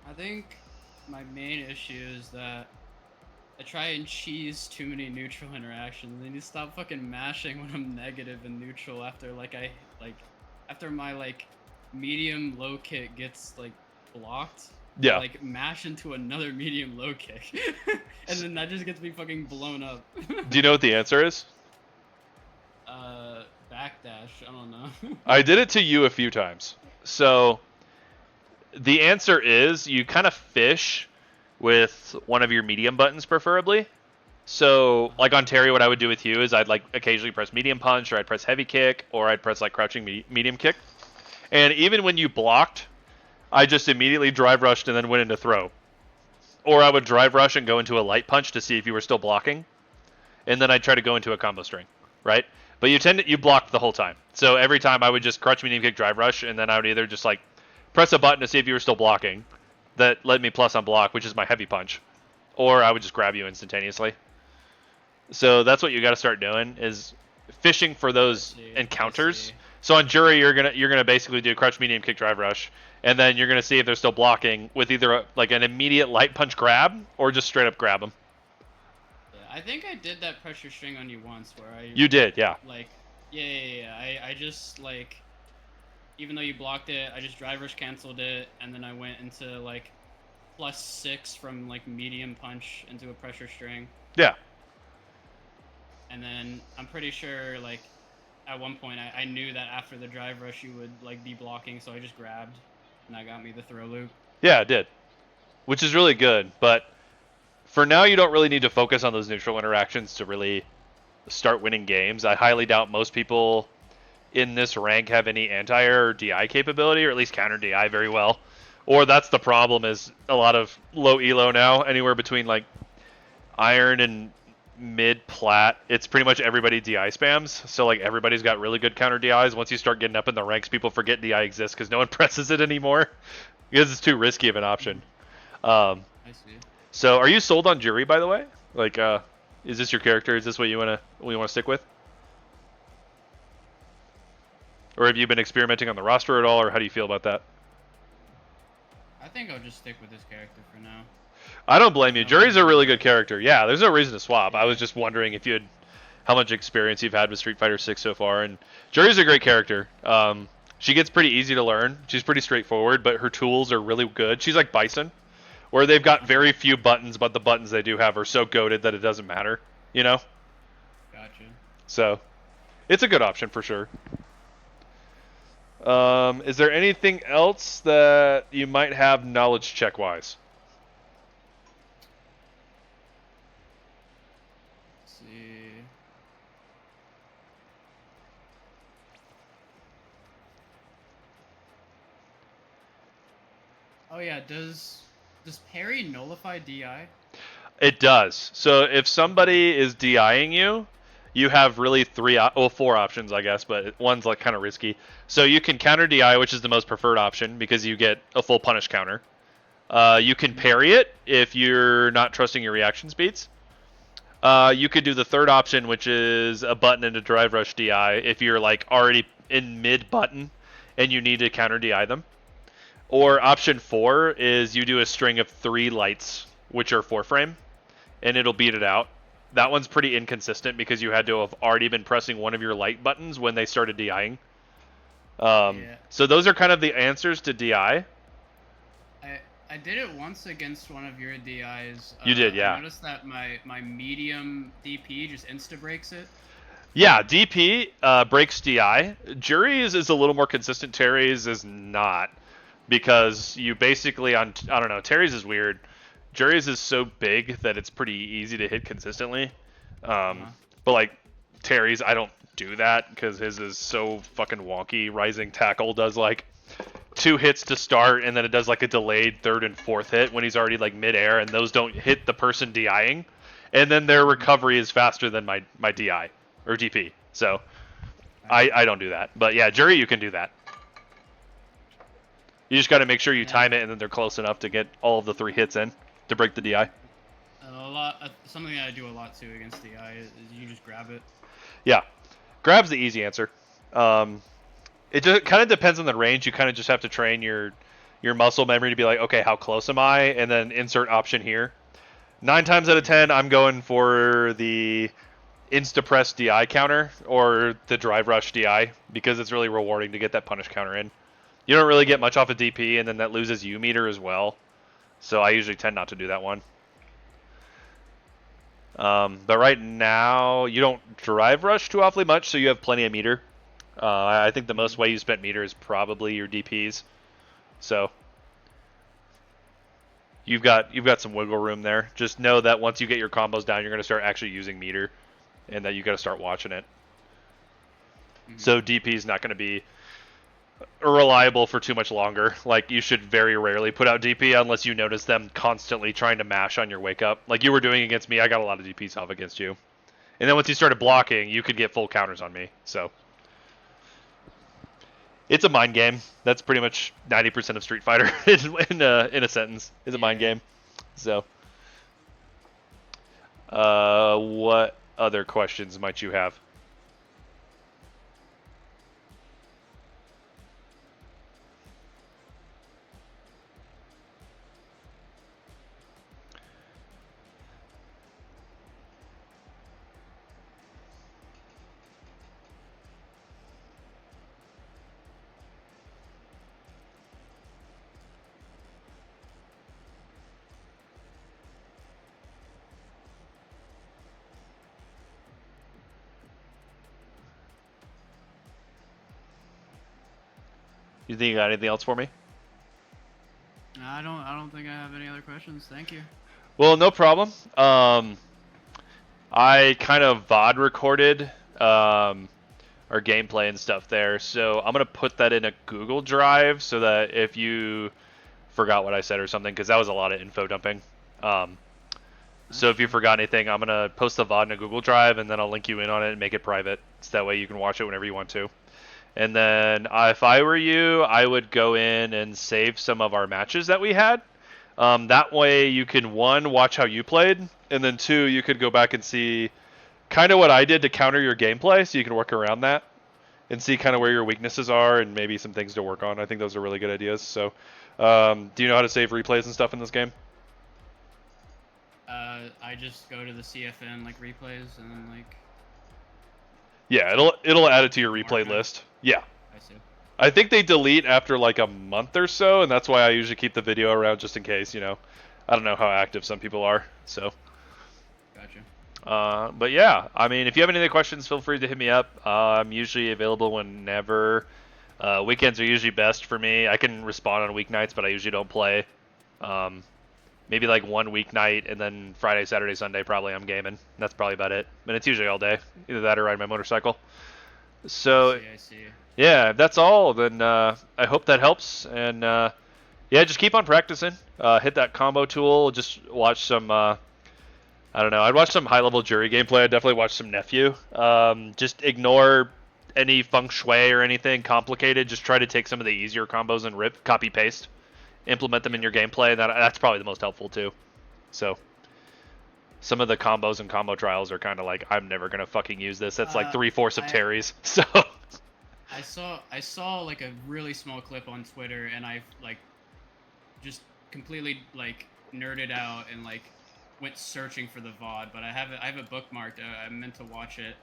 I think my main issue is that I try and cheese too many neutral interactions. I need to stop fucking mashing when I'm negative and neutral after after my medium low kick gets blocked. yeah. Mash into another medium low kick. And then that just gets me fucking blown up. Do you know what the answer is? Backdash. I don't know. I did it to you a few times. So the answer is you kind of fish with one of your medium buttons preferably. So like on Terry, what I would do with you is I'd occasionally press medium punch, or I'd press heavy kick, or I'd press crouching medium kick. And even when you blocked, I just immediately drive rushed and then went into throw. Or I would drive rush and go into a light punch to see if you were still blocking. And then I'd try to go into a combo string, right? But you blocked the whole time. So every time I would just crouch medium kick, drive rush, and then I would either just press a button to see if you were still blocking. That let me plus on block, which is my heavy punch. Or I would just grab you instantaneously. So that's what you got to start doing, is fishing for those encounters. So on Juri, you're gonna basically do crouch, medium, kick, drive, rush, and then you're gonna see if they're still blocking with either like an immediate light punch grab or just straight up grab them. Yeah, I think I did that pressure string on you once, where I You did, yeah. like, yeah. I just like, even though you blocked it, I just drive rush canceled it, and then I went into like +6 from like medium punch into a pressure string. Yeah. And then I'm pretty sure like at one point I knew that after the drive rush you would like be blocking, so I just grabbed, and that got me the throw loop. Yeah, it did. Which is really good, but for now you don't really need to focus on those neutral interactions to really start winning games. I highly doubt most people in this rank have any anti-air or DI capability, or at least counter DI very well. Or that's the problem, is a lot of low elo now, anywhere between like iron and mid plat, it's pretty much everybody DI spams. So like everybody's got really good counter DIs. Once you start getting up in the ranks, people forget DI exists because no one presses it anymore because it's too risky of an option. I see. So are you sold on Juri, by the way? Like, is this your character? Is this what you wanna stick with? Or have you been experimenting on the roster at all, or how do you feel about that? I think I'll just stick with this character for now. I don't blame you. Juri's a really good character. Yeah, there's no reason to swap. I was just wondering if you had how much experience you've had with Street Fighter 6 so far. And Juri's a great character. She gets pretty easy to learn. She's pretty straightforward, but her tools are really good. She's like Bison, where they've got very few buttons, but the buttons they do have are so goated that it doesn't matter, you know? Gotcha. So, it's a good option for sure. Is there anything else that you might have knowledge check-wise? Let's see. Oh yeah, does parry nullify DI? It does. So if somebody is DIing you, you have really four options, I guess, but one's like kind of risky. So you can counter DI, which is the most preferred option because you get a full punish counter. You can parry it if you're not trusting your reaction speeds. You could do the third option, which is a button and a drive rush DI if you're like already in mid button and you need to counter DI them. Or option 4 is you do a string of 3 lights, which are 4-frame, and it'll beat it out. That one's pretty inconsistent because you had to have already been pressing one of your light buttons when they started DIing. Yeah. So those are kind of the answers to DI. I did it once against one of your DIs. You did, yeah. I noticed that my medium DP just insta breaks it. Yeah, DP breaks DI. Juri's is a little more consistent. Terry's is not, because you basically I don't know. Terry's is weird. Juri's is so big that it's pretty easy to hit consistently. But like Terry's, I don't do that because his is so fucking wonky. Rising tackle does like 2 hits to start, and then it does like a delayed 3rd and 4th hit when he's already like midair, and those don't hit the person DIing, and then their recovery is faster than my DI or DP. So I don't do that. But yeah, Juri, you can do that. You just got to make sure you time it, and then they're close enough to get all of the 3 hits in to break the DI. Something that I do a lot too against DI is you just grab it. Yeah, grab's the easy answer. It just kind of depends on the range. You kind of just have to train your muscle memory to be like, okay, how close am I? And then insert option here. 9 times out of 10, I'm going for the insta-press DI counter or the drive rush DI because it's really rewarding to get that punish counter in. You don't really get much off of DP, and then that loses U meter as well. So I usually tend not to do that one. But right now, you don't drive rush too awfully much, so you have plenty of meter. I think the most way you spent meter is probably your DPs. So you've got some wiggle room there. Just know that once you get your combos down, you're going to start actually using meter, and that you got to start watching it. So DP is not going to be reliable for too much longer. Like, you should very rarely put out DP unless you notice them constantly trying to mash on your wake up. Like you were doing against me, I got a lot of DPs off against you. And then once you started blocking, you could get full counters on me. So it's a mind game. That's pretty much 90% of Street Fighter in a sentence. Is a mind game. So what other questions might you have? You think you got anything else for me? I don't think I have any other questions. Thank you. Well, no problem. I kind of VOD recorded our gameplay and stuff there, so I'm gonna put that in a Google Drive so that if you forgot what I said or something, because that was a lot of info dumping. So if you forgot anything, I'm gonna post the VOD in a Google Drive, and then I'll link you in on it and make it private, so that way you can watch it whenever you want to. And then if I were you, I would go in and save some of our matches that we had. That way you can, one, watch how you played, and then two, you could go back and see kind of what I did to counter your gameplay, so you can work around that and see kind of where your weaknesses are and maybe some things to work on. I think those are really good ideas. So do you know how to save replays and stuff in this game? I just go to the CFN like replays and then like. Yeah, it'll add it to your replay list. Yeah. I see. I think they delete after like a month or so, and that's why I usually keep the video around just in case, you know. I don't know how active some people are, so. Gotcha. But yeah, I mean, if you have any other questions, feel free to hit me up. I'm usually available whenever. Weekends are usually best for me. I can respond on weeknights, but I usually don't play. Maybe like one weeknight, and then Friday, Saturday, Sunday, probably I'm gaming. That's probably about it. And it's usually all day. Either that or ride my motorcycle. So, I see. yeah, if that's all, then I hope that helps. And yeah, just keep on practicing. Hit that combo tool. Just watch some, I don't know, I'd watch some high-level Juri gameplay. I'd definitely watch some Nephew. Just ignore any feng shui or anything complicated. Just try to take some of the easier combos and copy-paste. Implement them in your gameplay. That's probably the most helpful, too. So, some of the combos and combo trials are kind of like, I'm never going to fucking use this. That's like 3/4 of Terry's. So... I saw like a really small clip on Twitter, and I like just completely like nerded out and like went searching for the VOD, but I have it bookmarked. I meant to watch it.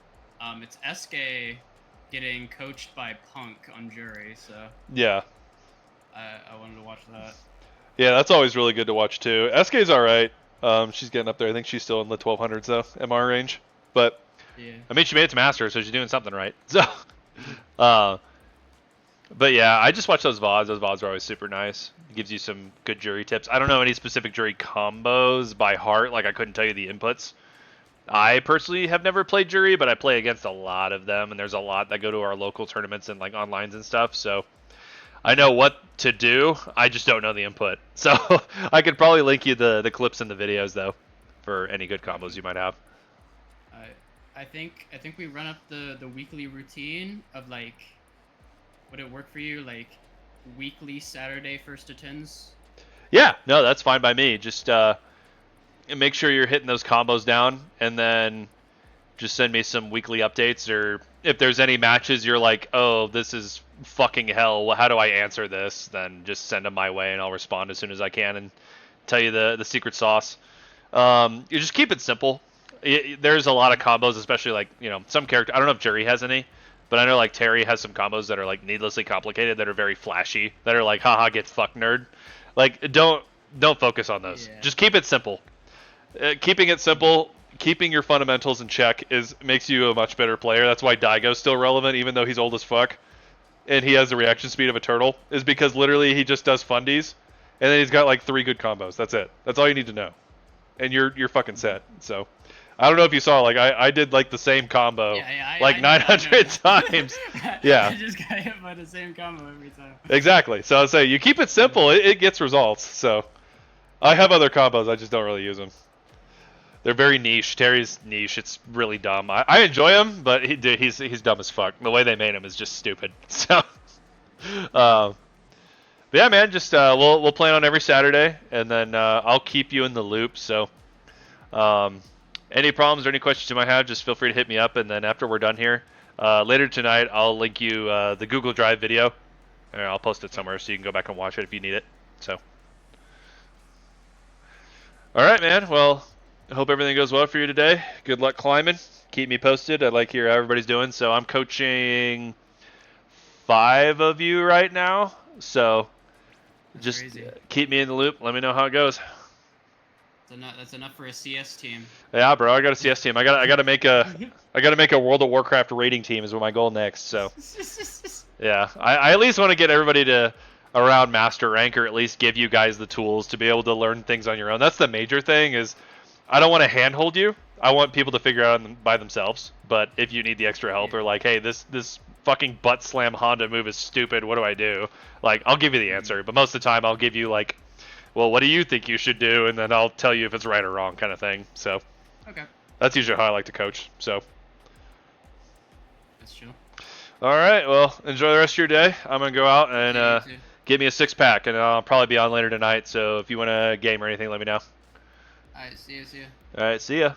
It's SK getting coached by Punk on Juri, so yeah, I wanted to watch that. Yeah, that's always really good to watch too. SK's all right. She's getting up there. I think she's still in the 1200s though, MR range. But yeah, I mean, she made it to Masters, so she's doing something right. So. But yeah, I just watch those VODs. Those VODs are always super nice. It gives you some good Juri tips. I don't know any specific Juri combos by heart. Like, I couldn't tell you the inputs. I personally have never played Juri, but I play against a lot of them, and there's a lot that go to our local tournaments and like onlines and stuff. So I know what to do. I just don't know the input. So I could probably link you the clips and the videos though for any good combos you might have. I think we run up the weekly routine of like, would it work for you, like weekly Saturday first to tens? Yeah, no, that's fine by me. Just make sure you're hitting those combos down, and then just send me some weekly updates, or if there's any matches you're like, oh, this is fucking hell, how do I answer this? Then just send them my way, and I'll respond as soon as I can and tell you the secret sauce. You just keep it simple. There's a lot of combos, especially like, you know, some character. I don't know if Juri has any, but I know like Terry has some combos that are like needlessly complicated, that are very flashy, that are like, haha, get fucked, nerd. Like, don't focus on those. Yeah. Just keep it simple. Keeping it simple, keeping your fundamentals in check makes you a much better player. That's why Daigo's still relevant, even though he's old as fuck, and he has the reaction speed of a turtle, is because literally he just does fundies, and then he's got like 3 good combos. That's it. That's all you need to know, and you're fucking set. So. I don't know if you saw, like, I did, like, the same combo, like, 900 times. Yeah. I just got hit by the same combo every time. Exactly. So I'll say, you keep it simple, it gets results. So I have other combos, I just don't really use them. They're very niche. Terry's niche. It's really dumb. I enjoy him, but he's dumb as fuck. The way they made him is just stupid. So, but yeah, man, just we'll plan on every Saturday, and then I'll keep you in the loop. So, any problems or any questions you might have, just feel free to hit me up. And then after we're done here, later tonight, I'll link you the Google Drive video. And I'll post it somewhere so you can go back and watch it if you need it. So, all right, man. Well, I hope everything goes well for you today. Good luck climbing. Keep me posted. I'd like to hear how everybody's doing. So I'm coaching 5 of you right now. So just crazy. Keep me in the loop. Let me know how it goes. That's enough for a CS team. Yeah, bro, I got a CS team. I gotta make a World of Warcraft rating team is my goal next. So Yeah, I at least want to get everybody to around master rank, or at least give you guys the tools to be able to learn things on your own. That's the major thing. Is I don't want to handhold you. I want people to figure out by themselves. But if you need the extra help, or like, hey, this fucking butt slam Honda move is stupid. What do I do? Like, I'll give you the answer. But most of the time, I'll give you like, well, what do you think you should do? And then I'll tell you if it's right or wrong, kind of thing. So Okay, that's usually how I like to coach. So. that's chill. All right. Well, enjoy the rest of your day. I'm gonna go out and Yeah, you too. get me a 6-pack, and I'll probably be on later tonight. So if you want to game or anything, let me know. Alright, see you. All right. See ya.